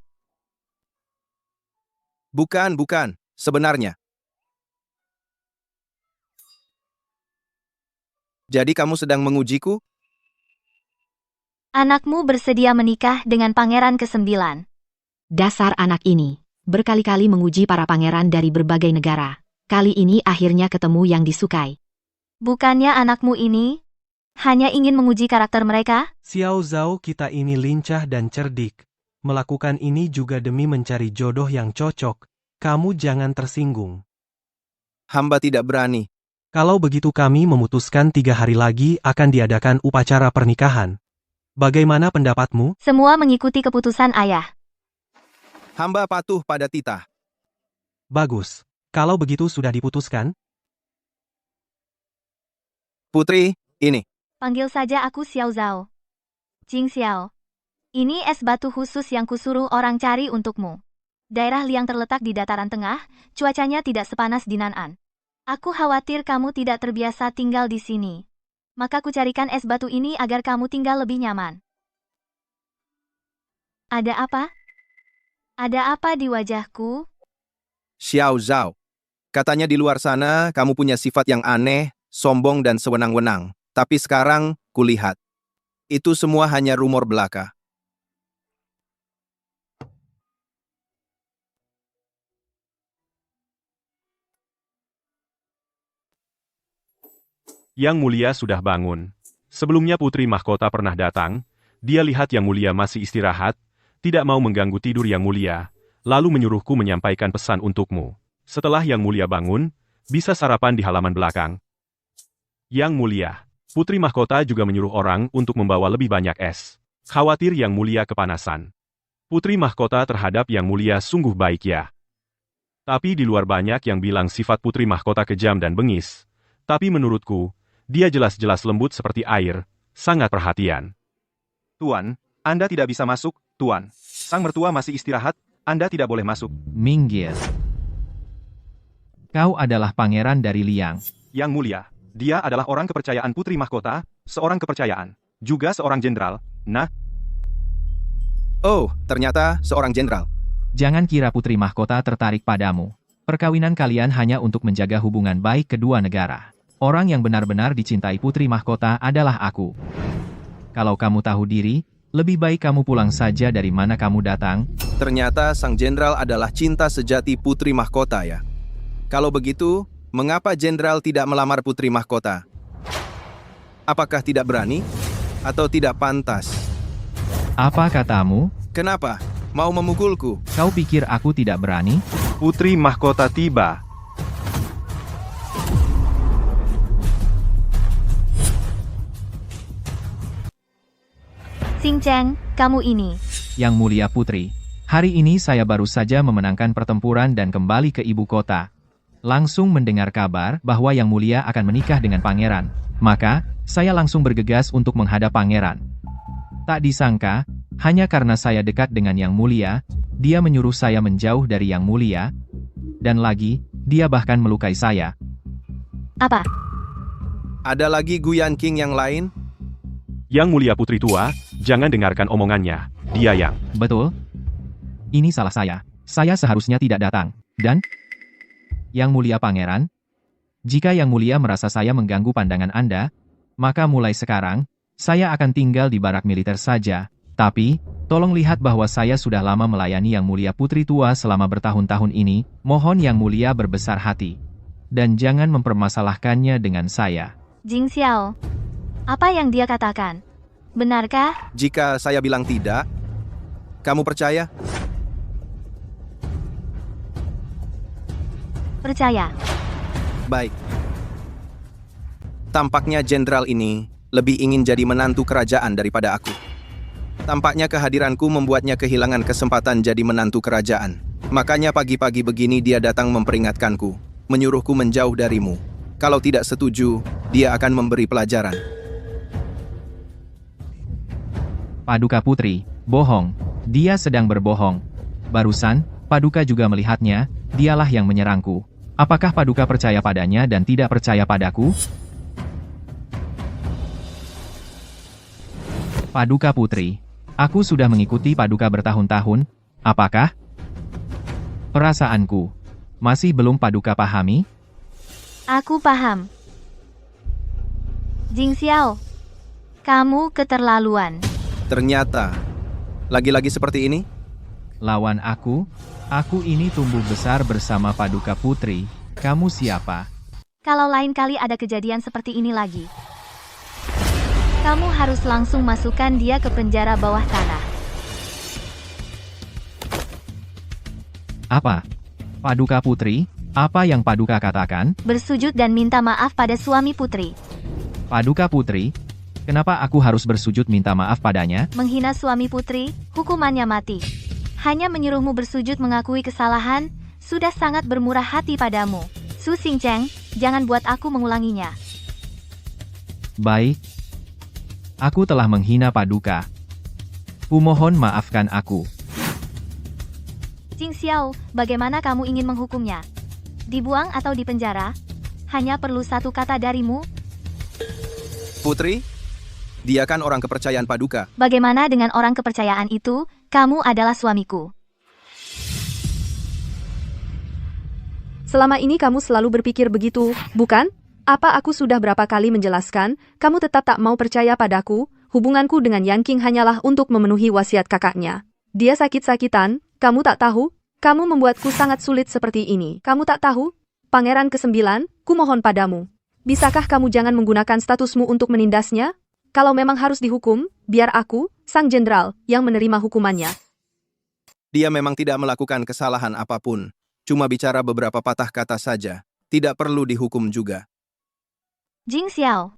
Bukan. Sebenarnya. Jadi kamu sedang mengujiku? Anakmu bersedia menikah dengan pangeran ke-9. Dasar anak ini, berkali-kali menguji para pangeran dari berbagai negara. Kali ini akhirnya ketemu yang disukai. Bukannya anakmu ini hanya ingin menguji karakter mereka? Xiao Zhao, kita ini lincah dan cerdik. Melakukan ini juga demi mencari jodoh yang cocok. Kamu jangan tersinggung. Hamba tidak berani. Kalau begitu kami memutuskan 3 hari lagi akan diadakan upacara pernikahan. Bagaimana pendapatmu? Semua mengikuti keputusan ayah. Hamba patuh pada titah. Bagus. Kalau begitu sudah diputuskan? Putri, ini. Panggil saja aku Xiao Zhao. Jing Xiao. Ini es batu khusus yang kusuruh orang cari untukmu. Daerah Liang terletak di dataran tengah, cuacanya tidak sepanas di Nan'an. Aku khawatir kamu tidak terbiasa tinggal di sini. Maka ku carikan es batu ini agar kamu tinggal lebih nyaman. Ada apa? Ada apa di wajahku? Xiao Zhao. Katanya di luar sana kamu punya sifat yang aneh, sombong dan sewenang-wenang. Tapi sekarang, kulihat. Itu semua hanya rumor belaka. Yang Mulia sudah bangun. Sebelumnya Putri Mahkota pernah datang, dia lihat Yang Mulia masih istirahat, tidak mau mengganggu tidur Yang Mulia, lalu menyuruhku menyampaikan pesan untukmu. Setelah Yang Mulia bangun, bisa sarapan di halaman belakang. Yang Mulia, Putri Mahkota juga menyuruh orang untuk membawa lebih banyak es. Khawatir Yang Mulia kepanasan. Putri Mahkota terhadap Yang Mulia sungguh baik ya. Tapi di luar banyak yang bilang sifat Putri Mahkota kejam dan bengis. Tapi menurutku, dia jelas-jelas lembut seperti air, sangat perhatian. Tuan, Anda tidak bisa masuk, Tuan. Sang mertua masih istirahat, Anda tidak boleh masuk. Minggir. Kau adalah pangeran dari Liang. Yang Mulia, dia adalah orang kepercayaan Putri Mahkota, seorang kepercayaan, juga seorang jenderal. Nah, Oh, ternyata seorang jenderal. Jangan kira Putri Mahkota tertarik padamu. Perkawinan kalian hanya untuk menjaga hubungan baik kedua negara. Orang yang benar-benar dicintai Putri Mahkota adalah aku. Kalau kamu tahu diri, lebih baik kamu pulang saja dari mana kamu datang. Ternyata sang jenderal adalah cinta sejati Putri Mahkota ya. Kalau begitu, mengapa jenderal tidak melamar Putri Mahkota? Apakah tidak berani? Atau tidak pantas? Apa katamu? Kenapa? Mau memukulku? Kau pikir aku tidak berani? Putri Mahkota tiba. Xing Cheng, kamu ini. Yang Mulia Putri, hari ini saya baru saja memenangkan pertempuran dan kembali ke ibu kota. Langsung mendengar kabar bahwa Yang Mulia akan menikah dengan pangeran. Maka, saya langsung bergegas untuk menghadap pangeran. Tak disangka, hanya karena saya dekat dengan Yang Mulia, dia menyuruh saya menjauh dari Yang Mulia, dan lagi, dia bahkan melukai saya. Apa? Ada lagi Guyan King yang lain? Yang Mulia Putri tua, jangan dengarkan omongannya. Dia yang... Betul? Ini salah saya. Saya seharusnya tidak datang. Dan? Yang Mulia Pangeran? Jika Yang Mulia merasa saya mengganggu pandangan Anda, maka mulai sekarang, saya akan tinggal di barak militer saja. Tapi, tolong lihat bahwa saya sudah lama melayani Yang Mulia Putri tua selama bertahun-tahun ini, mohon Yang Mulia berbesar hati. Dan jangan mempermasalahkannya dengan saya. Jing Xiao. Apa yang dia katakan? Benarkah? Jika saya bilang tidak, kamu percaya? Percaya. Baik. Tampaknya jenderal ini lebih ingin jadi menantu kerajaan daripada aku. Tampaknya kehadiranku membuatnya kehilangan kesempatan jadi menantu kerajaan. Makanya pagi-pagi begini dia datang memperingatkanku, menyuruhku menjauh darimu. Kalau tidak setuju, dia akan memberi pelajaran. Paduka Putri, bohong. Dia sedang berbohong. Barusan, Paduka juga melihatnya, dialah yang menyerangku. Apakah Paduka percaya padanya dan tidak percaya padaku? Paduka Putri, aku sudah mengikuti Paduka bertahun-tahun. Apakah perasaanku masih belum Paduka pahami? Aku paham. Jing Xiao, kamu keterlaluan. Ternyata, lagi-lagi seperti ini? Lawan aku ini tumbuh besar bersama Paduka Putri. Kamu siapa? Kalau lain kali ada kejadian seperti ini lagi, kamu harus langsung masukkan dia ke penjara bawah tanah. Apa? Paduka Putri, apa yang Paduka katakan? Bersujud dan minta maaf pada suami putri. Paduka Putri, kenapa aku harus bersujud minta maaf padanya? Menghina suami putri, hukumannya mati. Hanya menyuruhmu bersujud mengakui kesalahan, sudah sangat bermurah hati padamu. Su Xingcheng, jangan buat aku mengulanginya. Baik. Aku telah menghina Paduka. Kumohon maafkan aku. Jing Xiao, bagaimana kamu ingin menghukumnya? Dibuang atau dipenjara? Hanya perlu satu kata darimu. Putri, dia kan orang kepercayaan Paduka. Bagaimana dengan orang kepercayaan itu? Kamu adalah suamiku. Selama ini kamu selalu berpikir begitu, bukan? Apa aku sudah berapa kali menjelaskan, kamu tetap tak mau percaya padaku? Hubunganku dengan Yan Qing hanyalah untuk memenuhi wasiat kakaknya. Dia sakit-sakitan, kamu tak tahu? Kamu membuatku sangat sulit seperti ini. Kamu tak tahu? Pangeran ke-9, kumohon padamu. Bisakah kamu jangan menggunakan statusmu untuk menindasnya? Kalau memang harus dihukum, biar aku, sang jenderal, yang menerima hukumannya. Dia memang tidak melakukan kesalahan apapun. Cuma bicara beberapa patah kata saja. Tidak perlu dihukum juga. Jing Xiao.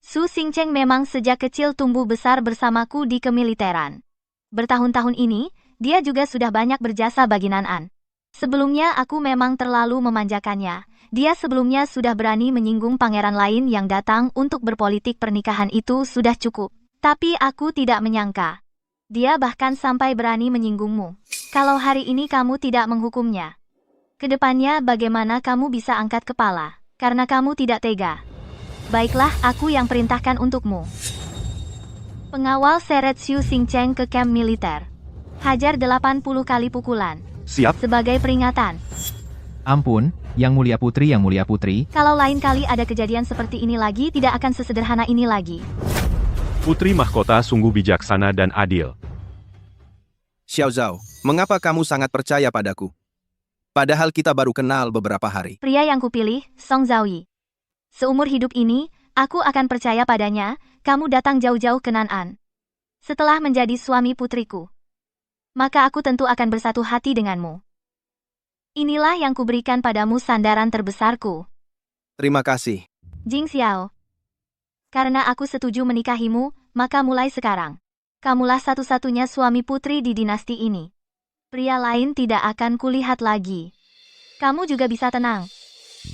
Su Xingcheng memang sejak kecil tumbuh besar bersamaku di kemiliteran. Bertahun-tahun ini, dia juga sudah banyak berjasa bagi Nan-an. Sebelumnya aku memang terlalu memanjakannya. Dia sebelumnya sudah berani menyinggung pangeran lain yang datang untuk berpolitik pernikahan itu sudah cukup. Tapi aku tidak menyangka. Dia bahkan sampai berani menyinggungmu. Kalau hari ini kamu tidak menghukumnya, kedepannya bagaimana kamu bisa angkat kepala? Karena kamu tidak tega. Baiklah, aku yang perintahkan untukmu. Pengawal seret Su Xingcheng ke kamp militer. Hajar 80 kali pukulan. Siap. Sebagai peringatan. Ampun, Yang Mulia Putri. Kalau lain kali ada kejadian seperti ini lagi, tidak akan sesederhana ini lagi. Putri Mahkota sungguh bijaksana dan adil. Xiao Zhao, mengapa kamu sangat percaya padaku? Padahal kita baru kenal beberapa hari. Pria yang kupilih, Song Zhaoyi. Seumur hidup ini, aku akan percaya padanya. Kamu datang jauh-jauh ke Nan-an. Setelah menjadi suami putriku, maka aku tentu akan bersatu hati denganmu. Inilah yang kuberikan padamu sandaran terbesarku. Terima kasih. Jing Xiao. Karena aku setuju menikahimu, maka mulai sekarang, kamulah satu-satunya suami putri di dinasti ini. Pria lain tidak akan kulihat lagi. Kamu juga bisa tenang.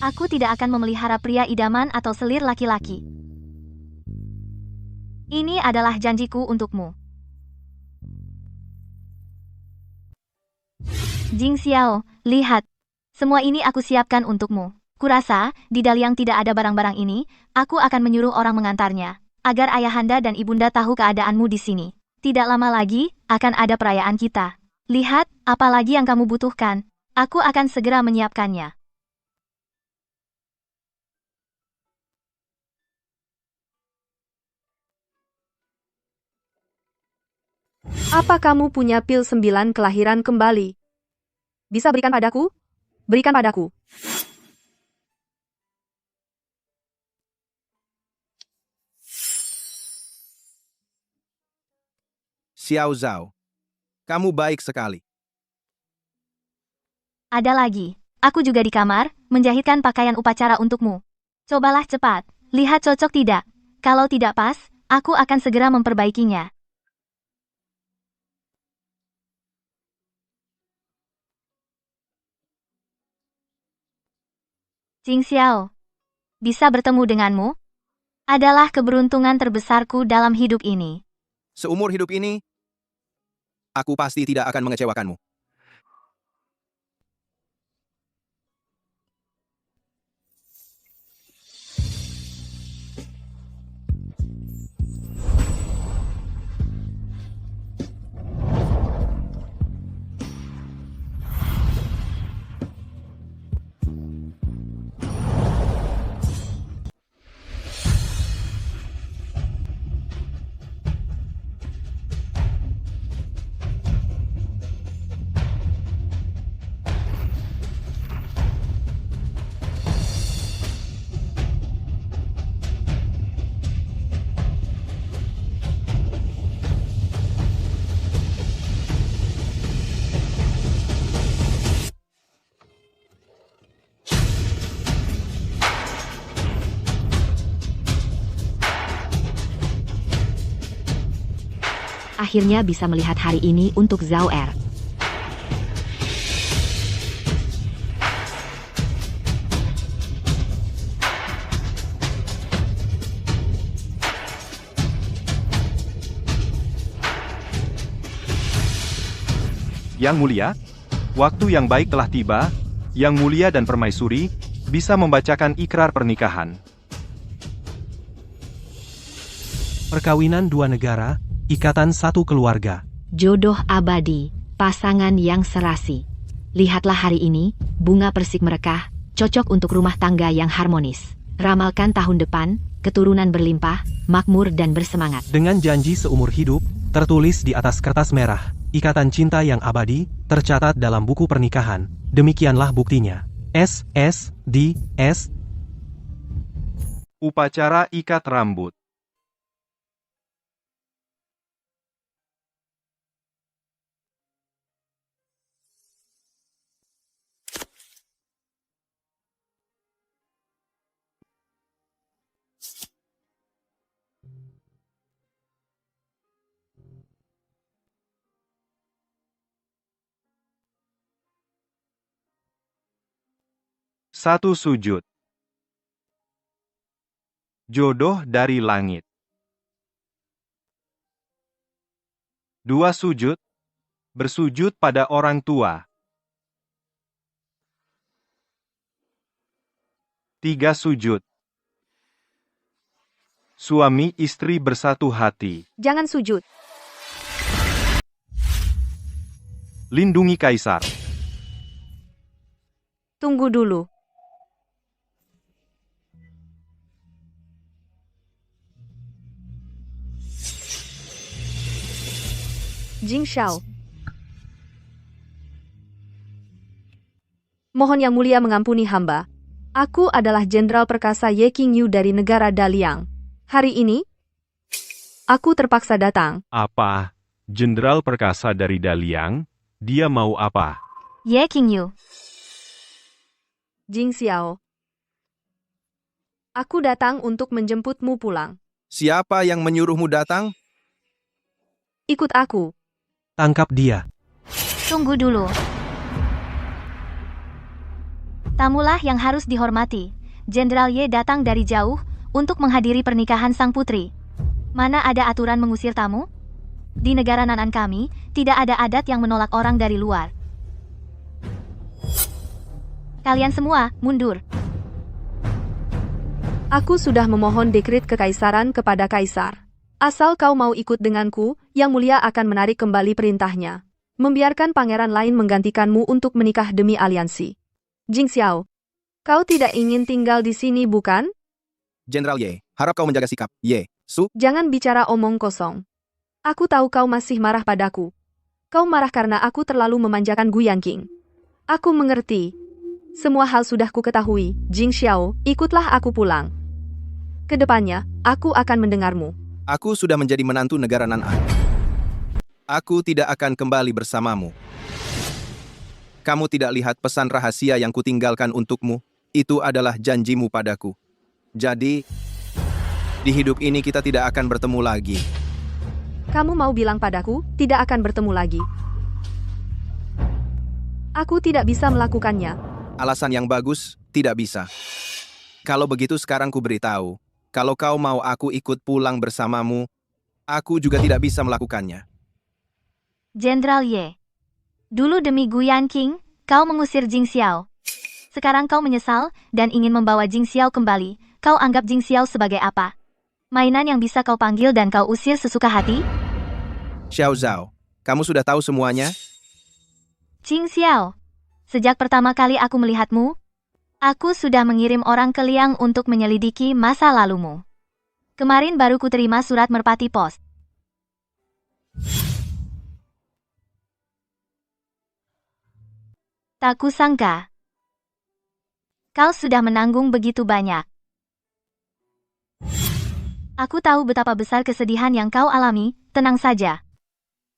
Aku tidak akan memelihara pria idaman atau selir laki-laki. Ini adalah janjiku untukmu. Jing Xiao, lihat. Semua ini aku siapkan untukmu. Kurasa, di Daliang tidak ada barang-barang ini, aku akan menyuruh orang mengantarnya, agar ayahanda dan ibunda tahu keadaanmu di sini. Tidak lama lagi, akan ada perayaan kita. Lihat, apa lagi yang kamu butuhkan. Aku akan segera menyiapkannya. Apa kamu punya pil 9 kelahiran kembali? Bisa berikan padaku? Berikan padaku. Xiao Zhao, kamu baik sekali. Ada lagi. Aku juga di kamar, menjahitkan pakaian upacara untukmu. Cobalah cepat. Lihat cocok tidak. Kalau tidak pas, aku akan segera memperbaikinya. Jing Xiao, bisa bertemu denganmu adalah keberuntungan terbesarku dalam hidup ini. Seumur hidup ini, aku pasti tidak akan mengecewakanmu. Akhirnya bisa melihat hari ini untuk Zhao Er. Yang Mulia, waktu yang baik telah tiba. Yang Mulia dan Permaisuri bisa membacakan ikrar pernikahan. Perkawinan dua negara, ikatan satu keluarga. Jodoh abadi, pasangan yang serasi. Lihatlah hari ini, bunga persik merekah, cocok untuk rumah tangga yang harmonis. Ramalkan tahun depan, keturunan berlimpah, makmur dan bersemangat. Dengan janji seumur hidup, tertulis di atas kertas merah, ikatan cinta yang abadi, tercatat dalam buku pernikahan. Demikianlah buktinya. S. Upacara ikat rambut. Satu sujud. Jodoh dari langit. Dua sujud. Bersujud pada orang tua. Tiga sujud. Suami istri bersatu hati. Jangan sujud. Lindungi Kaisar. Tunggu dulu. Jing Xiao. Mohon Yang Mulia mengampuni hamba. Aku adalah Jenderal Perkasa Ye Qingyu dari negara Daliang. Hari ini, aku terpaksa datang. Apa? Jenderal perkasa dari Daliang? Dia mau apa? Ye Qingyu, Jing Xiao. Aku datang untuk menjemputmu pulang. Siapa yang menyuruhmu datang? Ikut aku. Tangkap dia. tunggu dulu. Tamulah yang harus dihormati. Jenderal Ye datang dari jauh untuk menghadiri pernikahan sang putri. Mana ada aturan mengusir tamu? Di negara Nanan kami, tidak ada adat yang menolak orang dari luar. Kalian semua, mundur. Aku sudah memohon dekret kekaisaran kepada kaisar. Asal kau mau ikut denganku, Yang Mulia akan menarik kembali perintahnya. Membiarkan pangeran lain menggantikanmu untuk menikah demi aliansi. Jing Xiao, kau tidak ingin tinggal di sini bukan? Jenderal Ye, harap kau menjaga sikap. Ye, Su. Jangan bicara omong kosong. Aku tahu kau masih marah padaku. Kau marah karena aku terlalu memanjakan Gu Yangqing. Aku mengerti. Semua hal sudah ku ketahui. Jing Xiao, ikutlah aku pulang. Kedepannya, aku akan mendengarmu. Aku sudah menjadi menantu negara Nanan. Aku tidak akan kembali bersamamu. Kamu tidak lihat pesan rahasia yang kutinggalkan untukmu? Itu adalah janjimu padaku. Jadi, di hidup ini kita tidak akan bertemu lagi. Kamu mau bilang padaku, tidak akan bertemu lagi. Aku tidak bisa melakukannya. Alasan yang bagus, tidak bisa. Kalau begitu sekarang ku beritahu, kalau kau mau aku ikut pulang bersamamu, aku juga tidak bisa melakukannya. Jenderal Ye. Dulu demi Gu Yanqing, kau mengusir Jing Xiao. Sekarang kau menyesal dan ingin membawa Jing Xiao kembali. Kau anggap Jing Xiao sebagai apa? Mainan yang bisa kau panggil dan kau usir sesuka hati? Xiao Zhao, kamu sudah tahu semuanya? Jing Xiao, sejak pertama kali aku melihatmu, aku sudah mengirim orang ke Liang untuk menyelidiki masa lalumu. Kemarin baru ku terima surat merpati pos. Tak kusangka. Kau sudah menanggung begitu banyak. Aku tahu betapa besar kesedihan yang kau alami, tenang saja.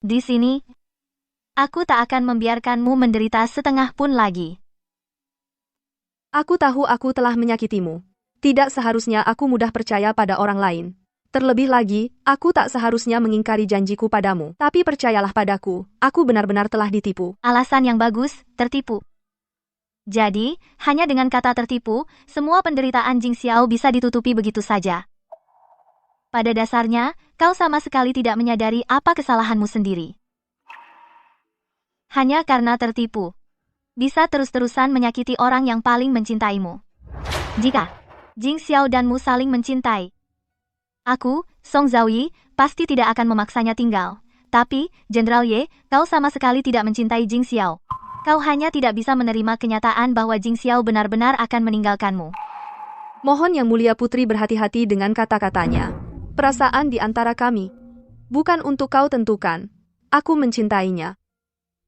Di sini, aku tak akan membiarkanmu menderita setengah pun lagi. Aku tahu aku telah menyakitimu. Tidak seharusnya aku mudah percaya pada orang lain. Terlebih lagi, aku tak seharusnya mengingkari janjiku padamu. Tapi percayalah padaku, aku benar-benar telah ditipu. Alasan yang bagus, tertipu. Jadi, hanya dengan kata tertipu, semua penderitaan Jing Xiao bisa ditutupi begitu saja. Pada dasarnya, kau sama sekali tidak menyadari apa kesalahanmu sendiri. Hanya karena tertipu, bisa terus-terusan menyakiti orang yang paling mencintaimu. Jika Jing Xiao danmu saling mencintai, aku, Song Zhaoyi, pasti tidak akan memaksanya tinggal. Tapi, Jenderal Ye, kau sama sekali tidak mencintai Jing Xiao. Kau hanya tidak bisa menerima kenyataan bahwa Jing Xiao benar-benar akan meninggalkanmu. Mohon Yang Mulia Putri berhati-hati dengan kata-katanya. Perasaan di antara kami bukan untuk kau tentukan. Aku mencintainya.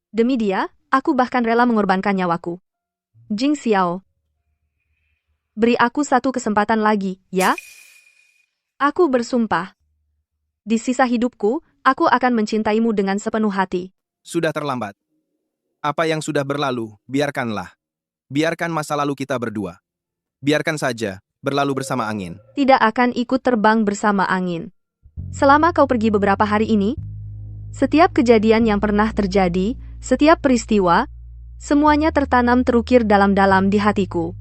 Demi dia, aku bahkan rela mengorbankan nyawaku. Jing Xiao, beri aku satu kesempatan lagi, ya? Aku bersumpah. Di sisa hidupku, aku akan mencintaimu dengan sepenuh hati. Sudah terlambat. Apa yang sudah berlalu, biarkanlah. Biarkan masa lalu kita berdua. Biarkan saja, berlalu bersama angin. Tidak akan ikut terbang bersama angin. Selama kau pergi beberapa hari ini, setiap kejadian yang pernah terjadi, setiap peristiwa, semuanya tertanam terukir dalam-dalam di hatiku.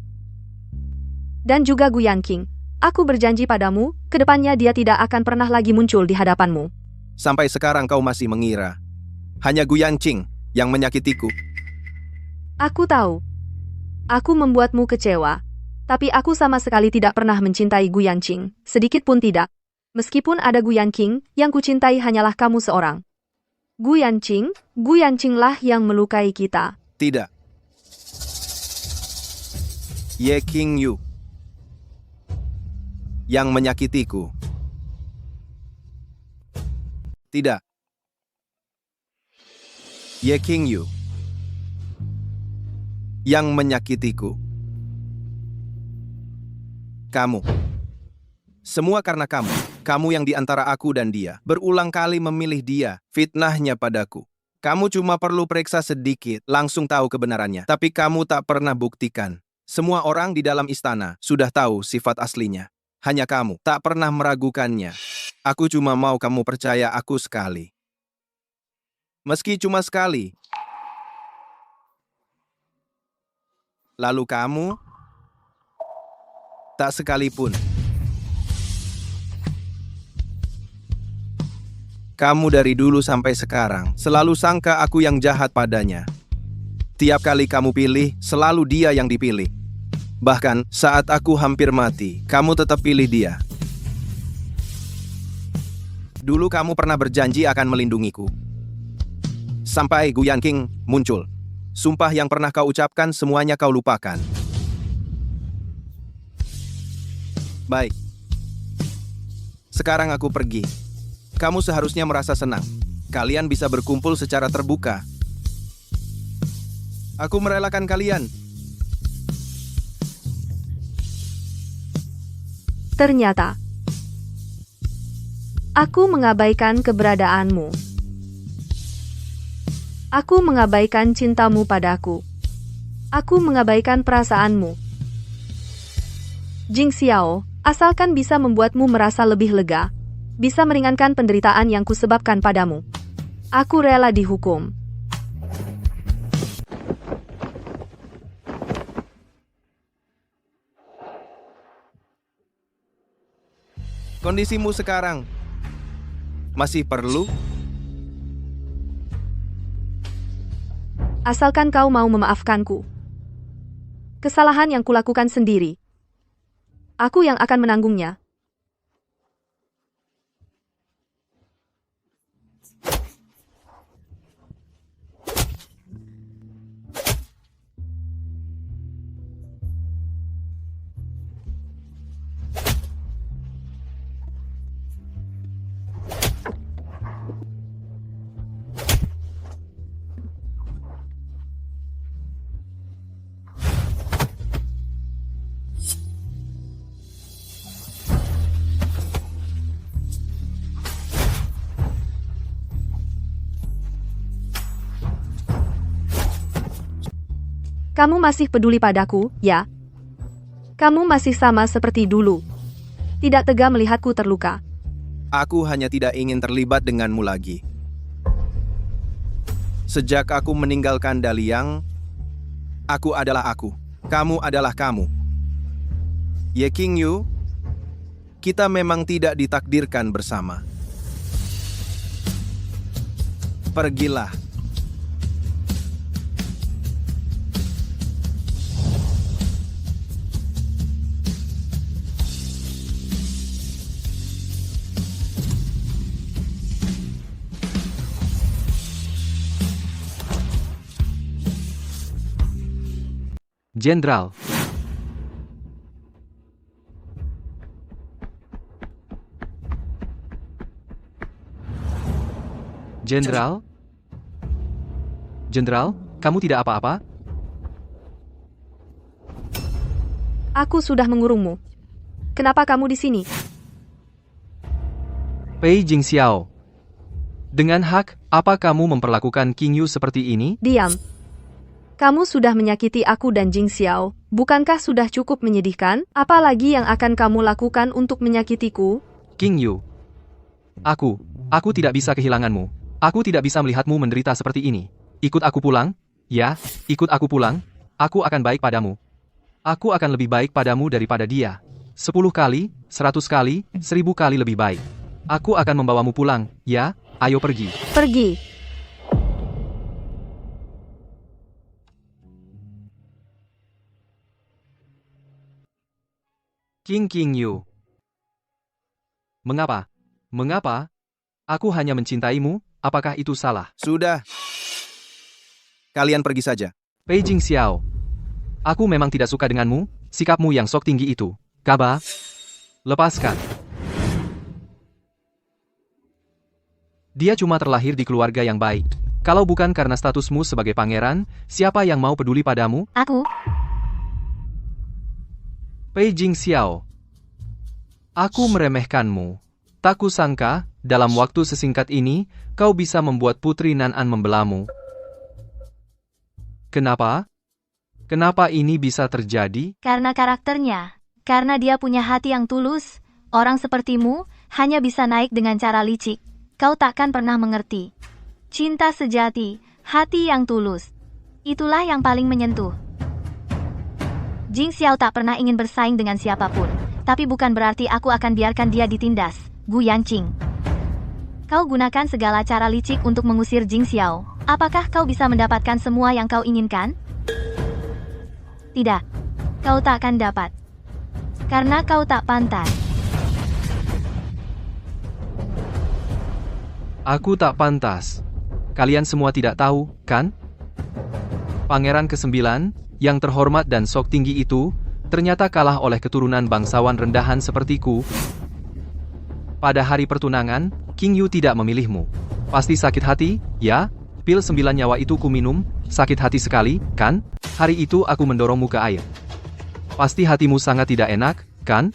Dan juga Gu Yanqing, aku berjanji padamu, kedepannya dia tidak akan pernah lagi muncul di hadapanmu. Sampai sekarang kau masih mengira hanya Gu Yanqing yang menyakitiku. Aku tahu. Aku membuatmu kecewa. Tapi aku sama sekali tidak pernah mencintai Gu Yanqing. Sedikit pun tidak. Meskipun ada Gu Yanqing, yang kucintai hanyalah kamu seorang. Gu Yanqinglah yang melukai kita. Tidak. Ye Qingyu yang menyakitiku. Tidak. Ye Qingyu yang menyakitiku. Kamu. Semua karena kamu. Kamu yang di antara aku dan dia. Berulang kali memilih dia. Fitnahnya padaku. Kamu cuma perlu periksa sedikit, langsung tahu kebenarannya. Tapi kamu tak pernah buktikan. Semua orang di dalam istana sudah tahu sifat aslinya. Hanya kamu tak pernah meragukannya. Aku cuma mau kamu percaya aku sekali. Meski cuma sekali. Lalu kamu tak sekalipun. Kamu dari dulu sampai sekarang selalu sangka aku yang jahat padanya. Tiap kali kamu pilih, selalu dia yang dipilih. Bahkan saat aku hampir mati, kamu tetap pilih dia. Dulu kamu pernah berjanji akan melindungiku. Sampai Gu Yanqing muncul. Sumpah yang pernah kau ucapkan semuanya kau lupakan. Baik. Sekarang aku pergi. Kamu seharusnya merasa senang. Kalian bisa berkumpul secara terbuka. Aku merelakan kalian. Ternyata, aku mengabaikan keberadaanmu. Aku mengabaikan cintamu padaku. Aku mengabaikan perasaanmu. Jing Xiao, asalkan bisa membuatmu merasa lebih lega, bisa meringankan penderitaan yang kusebabkan padamu, aku rela dihukum. Kondisimu sekarang masih perlu? Asalkan kau mau memaafkanku. Kesalahan yang kulakukan sendiri. Aku yang akan menanggungnya. Kamu masih peduli padaku, ya? Kamu masih sama seperti dulu. Tidak tega melihatku terluka. Aku hanya tidak ingin terlibat denganmu lagi. Sejak aku meninggalkan Daliang, aku adalah aku. Kamu adalah kamu. Ye Qingyu, kita memang tidak ditakdirkan bersama. Pergilah. Jenderal. Jenderal? Jenderal, kamu tidak apa-apa? Aku sudah mengurungmu. Kenapa kamu di sini? Pei Jingxiao. Dengan hak, apa kamu memperlakukan Qingyu seperti ini? Diam. Kamu sudah menyakiti aku dan Jing Xiao. Bukankah sudah cukup menyedihkan? Apalagi yang akan kamu lakukan untuk menyakitiku? Qingyu. Aku tidak bisa kehilanganmu. Aku tidak bisa melihatmu menderita seperti ini. Ikut aku pulang? Ya, ikut aku pulang. Aku akan baik padamu. Aku akan lebih baik padamu daripada dia. 10 kali, 100 kali, 1000 kali lebih baik. Aku akan membawamu pulang, ya? Ayo pergi. Pergi. Qingyu. Mengapa? Mengapa? Aku hanya mencintaimu, apakah itu salah? Sudah. Kalian pergi saja. Pei Jingxiao. Aku memang tidak suka denganmu, sikapmu yang sok tinggi itu. Kaba, lepaskan. Dia cuma terlahir di keluarga yang baik. Kalau bukan karena statusmu sebagai pangeran, siapa yang mau peduli padamu? Aku. Pei Jingxiao. Aku meremehkanmu. Tak kusangka, dalam waktu sesingkat ini, kau bisa membuat Putri Nan'an membelamu. Kenapa? Kenapa ini bisa terjadi? Karena karakternya. Karena dia punya hati yang tulus. Orang sepertimu hanya bisa naik dengan cara licik. Kau takkan pernah mengerti. Cinta sejati, hati yang tulus. Itulah yang paling menyentuh. Jing Xiao tak pernah ingin bersaing dengan siapapun. Tapi bukan berarti aku akan biarkan dia ditindas. Gu Yanqing. Kau gunakan segala cara licik untuk mengusir Jing Xiao. Apakah kau bisa mendapatkan semua yang kau inginkan? Tidak. Kau tak akan dapat. Karena kau tak pantas. Aku tak pantas. Kalian semua tidak tahu, kan? Pangeran ke-9, yang terhormat dan sok tinggi itu, ternyata kalah oleh keturunan bangsawan rendahan sepertiku. Pada hari pertunangan, Qingyu tidak memilihmu. Pasti sakit hati, ya? Pil 9 nyawa itu ku minum, sakit hati sekali, kan? Hari itu aku mendorongmu ke air. Pasti hatimu sangat tidak enak, kan?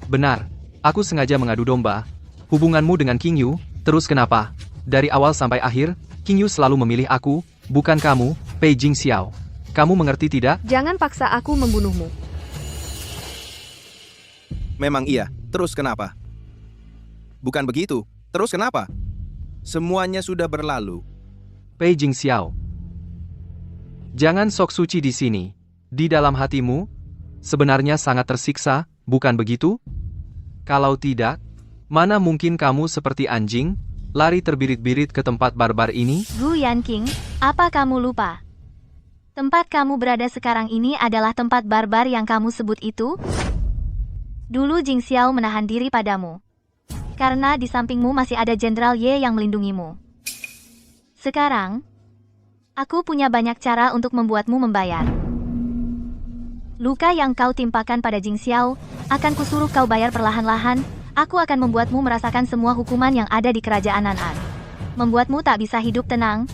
Benar, aku sengaja mengadu domba. Hubunganmu dengan Qingyu, terus kenapa? Dari awal sampai akhir, Qingyu selalu memilih aku, bukan kamu, Pei Jingxiao. Kamu mengerti tidak? Jangan paksa aku membunuhmu. Memang iya, terus kenapa? Bukan begitu, terus kenapa? Semuanya sudah berlalu. Pei Jingxiao. Jangan sok suci di sini. Di dalam hatimu, sebenarnya sangat tersiksa, bukan begitu? Kalau tidak, mana mungkin kamu seperti anjing, lari terbirit-birit ke tempat barbar ini? Gu Yanqing, apa kamu lupa? Tempat kamu berada sekarang ini adalah tempat barbar yang kamu sebut itu? Dulu Jing Xiao menahan diri padamu. Karena di sampingmu masih ada Jenderal Ye yang melindungimu. Sekarang, aku punya banyak cara untuk membuatmu membayar. Luka yang kau timpakan pada Jing Xiao, akan kusuruh kau bayar perlahan-lahan. Aku akan membuatmu merasakan semua hukuman yang ada di kerajaan Nan'an. Membuatmu tak bisa hidup tenang,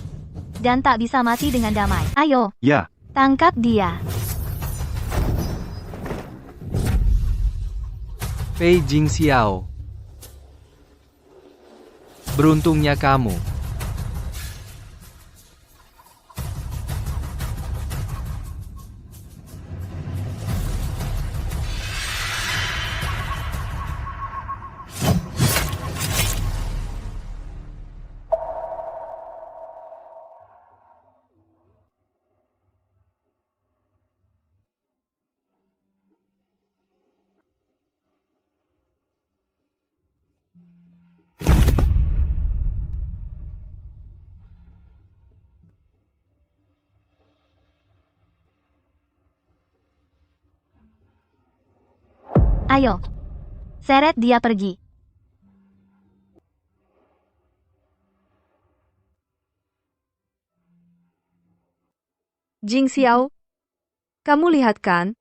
dan tak bisa mati dengan damai. Ayo, Ya, tangkap dia. Fei Jing Xiao. Beruntungnya kamu. Ayo, seret dia pergi. Jing Xiao, kamu lihat kan?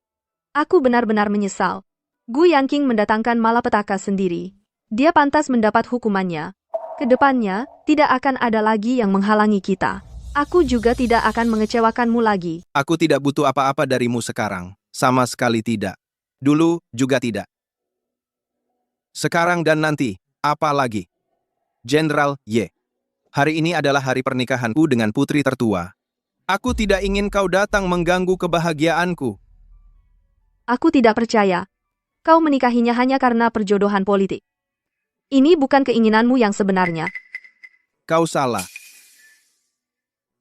Aku benar-benar menyesal. Gu Yanqing mendatangkan malapetaka sendiri. Dia pantas mendapat hukumannya. Kedepannya, tidak akan ada lagi yang menghalangi kita. Aku juga tidak akan mengecewakanmu lagi. Aku tidak butuh apa-apa darimu sekarang. Sama sekali tidak. Dulu juga tidak. Sekarang dan nanti, apa lagi? Jenderal Ye, hari ini adalah hari pernikahanku dengan putri tertua. Aku tidak ingin kau datang mengganggu kebahagiaanku. Aku tidak percaya. Kau menikahinya hanya karena perjodohan politik. Ini bukan keinginanmu yang sebenarnya. Kau salah.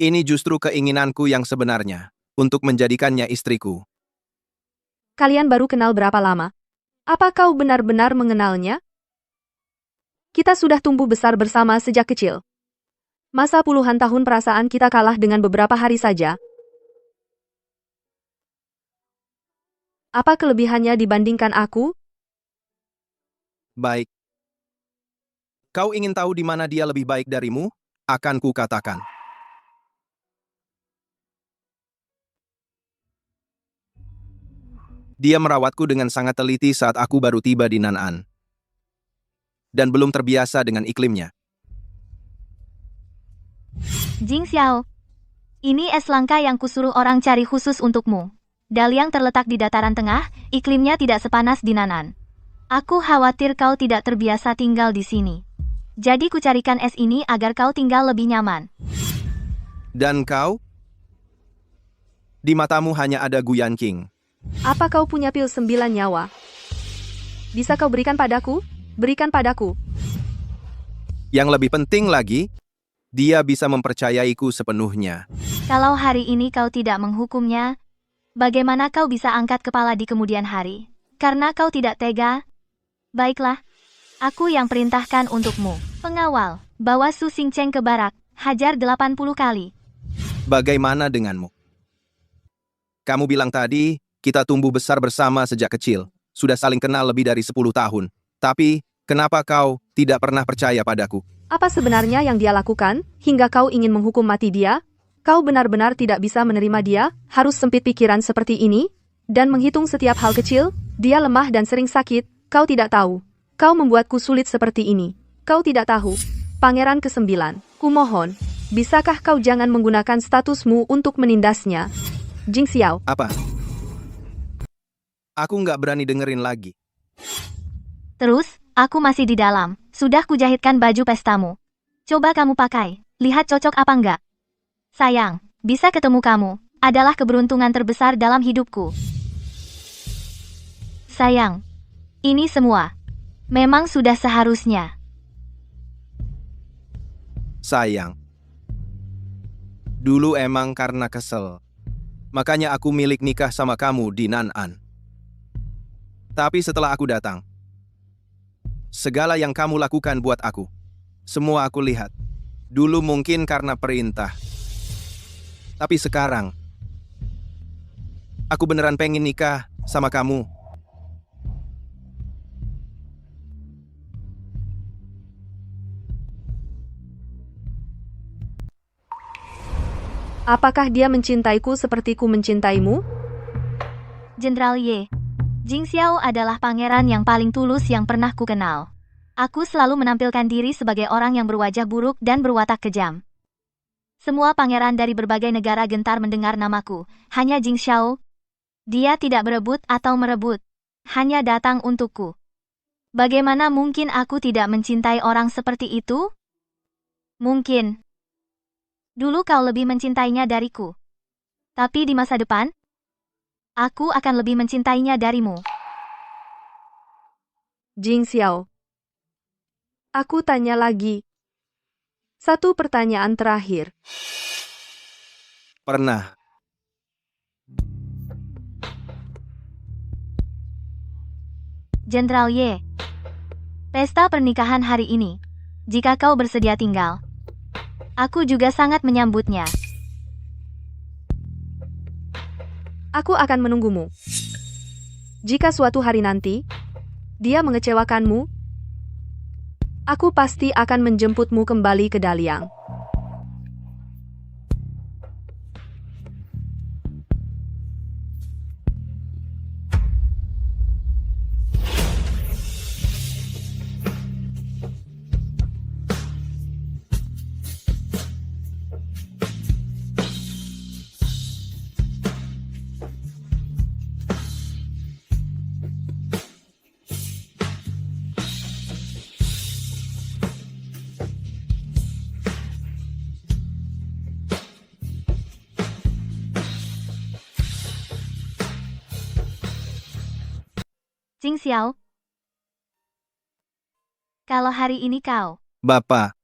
Ini justru keinginanku yang sebenarnya, untuk menjadikannya istriku. Kalian baru kenal berapa lama? Apa kau benar-benar mengenalnya? Kita sudah tumbuh besar bersama sejak kecil. Masa puluhan tahun perasaan kita kalah dengan beberapa hari saja. Apa kelebihannya dibandingkan aku? Baik. Kau ingin tahu di mana dia lebih baik darimu? Akan kukatakan. Dia merawatku dengan sangat teliti saat aku baru tiba di Nan'an. Dan belum terbiasa dengan iklimnya. Jing Xiao, ini es langka yang kusuruh orang cari khusus untukmu. Daliang terletak di dataran tengah, iklimnya tidak sepanas di Nan'an. Aku khawatir kau tidak terbiasa tinggal di sini. Jadi kucarikan es ini agar kau tinggal lebih nyaman. Dan kau? Di matamu hanya ada Gu Yanqing. Apa kau punya pil 9 nyawa? Bisa kau berikan padaku? Berikan padaku. Yang lebih penting lagi, dia bisa mempercayaiku sepenuhnya. Kalau hari ini kau tidak menghukumnya, bagaimana kau bisa angkat kepala di kemudian hari? Karena kau tidak tega? Baiklah, aku yang perintahkan untukmu. Pengawal, bawa Su Xingcheng ke barak, hajar 80 kali. Bagaimana denganmu? Kamu bilang tadi, kita tumbuh besar bersama sejak kecil. Sudah saling kenal lebih dari 10 tahun. Tapi, kenapa kau tidak pernah percaya padaku? Apa sebenarnya yang dia lakukan, hingga kau ingin menghukum mati dia? Kau benar-benar tidak bisa menerima dia, harus sempit pikiran seperti ini, dan menghitung setiap hal kecil, dia lemah dan sering sakit, kau tidak tahu. Kau membuatku sulit seperti ini. Kau tidak tahu. Pangeran ke-9, kumohon, bisakah kau jangan menggunakan statusmu untuk menindasnya? Jing Xiao. Apa? Aku nggak berani dengerin lagi. Terus, aku masih di dalam. Sudah kujahitkan baju pestamu. Coba kamu pakai. Lihat cocok apa enggak. Sayang, bisa ketemu kamu adalah keberuntungan terbesar dalam hidupku. Sayang, ini semua memang sudah seharusnya. Sayang. Dulu emang karena kesel. Makanya aku milik nikah sama kamu di Nan'an. Tapi setelah aku datang, segala yang kamu lakukan buat aku, semua aku lihat. Dulu mungkin karena perintah. Tapi sekarang, aku beneran pengen nikah sama kamu. Apakah dia mencintaiku seperti ku mencintaimu? Jenderal Ye, Jing Xiao adalah pangeran yang paling tulus yang pernah ku kenal. Aku selalu menampilkan diri sebagai orang yang berwajah buruk dan berwatak kejam. Semua pangeran dari berbagai negara gentar mendengar namaku. Hanya Jing Xiao, dia tidak berebut atau merebut, hanya datang untukku. Bagaimana mungkin aku tidak mencintai orang seperti itu? Mungkin. Dulu kau lebih mencintainya dariku. Tapi di masa depan, aku akan lebih mencintainya darimu. Jing Xiao. Aku tanya lagi. Satu pertanyaan terakhir. Pernah. Jenderal Ye, pesta pernikahan hari ini, jika kau bersedia tinggal, aku juga sangat menyambutnya. Aku akan menunggumu. Jika suatu hari nanti, dia mengecewakanmu, aku pasti akan menjemputmu kembali ke Daliang. Jing Xiao, kalau hari ini kau, Bapak,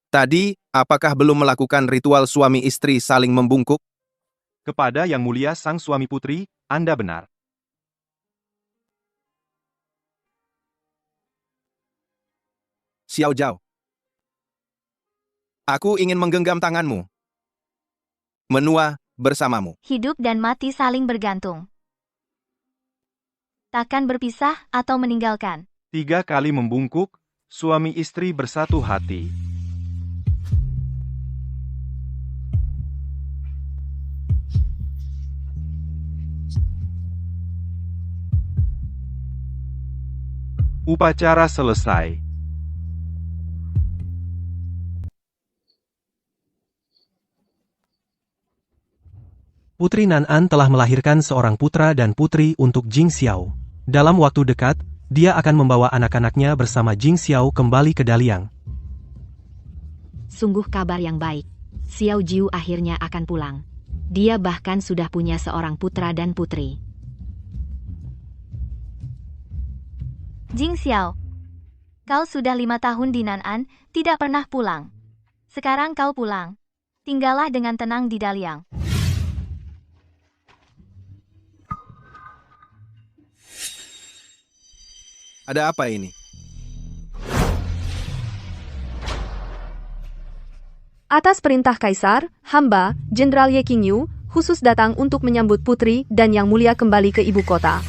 tadi apakah belum melakukan ritual suami istri saling membungkuk? Kepada Yang Mulia Sang Suami Putri, Anda benar. Xiao Zhao, aku ingin menggenggam tanganmu. Menua bersamamu. hidup dan mati saling bergantung. Takkan berpisah atau meninggalkan. 3 kali membungkuk, suami istri bersatu hati. Upacara selesai. Putri Nan'an telah melahirkan seorang putra dan putri untuk Jing Xiao. Dalam waktu dekat, dia akan membawa anak-anaknya bersama Jing Xiao kembali ke Daliang. Sungguh kabar yang baik. Xiao Jiu akhirnya akan pulang. Dia bahkan sudah punya seorang putra dan putri. Jing Xiao, kau sudah 5 tahun di Nan'an, tidak pernah pulang. Sekarang kau pulang. Tinggallah dengan tenang di Daliang. Ada apa ini? Atas perintah Kaisar, hamba, Jenderal Ye Qingyu, khusus datang untuk menyambut putri dan Yang Mulia kembali ke ibu kota.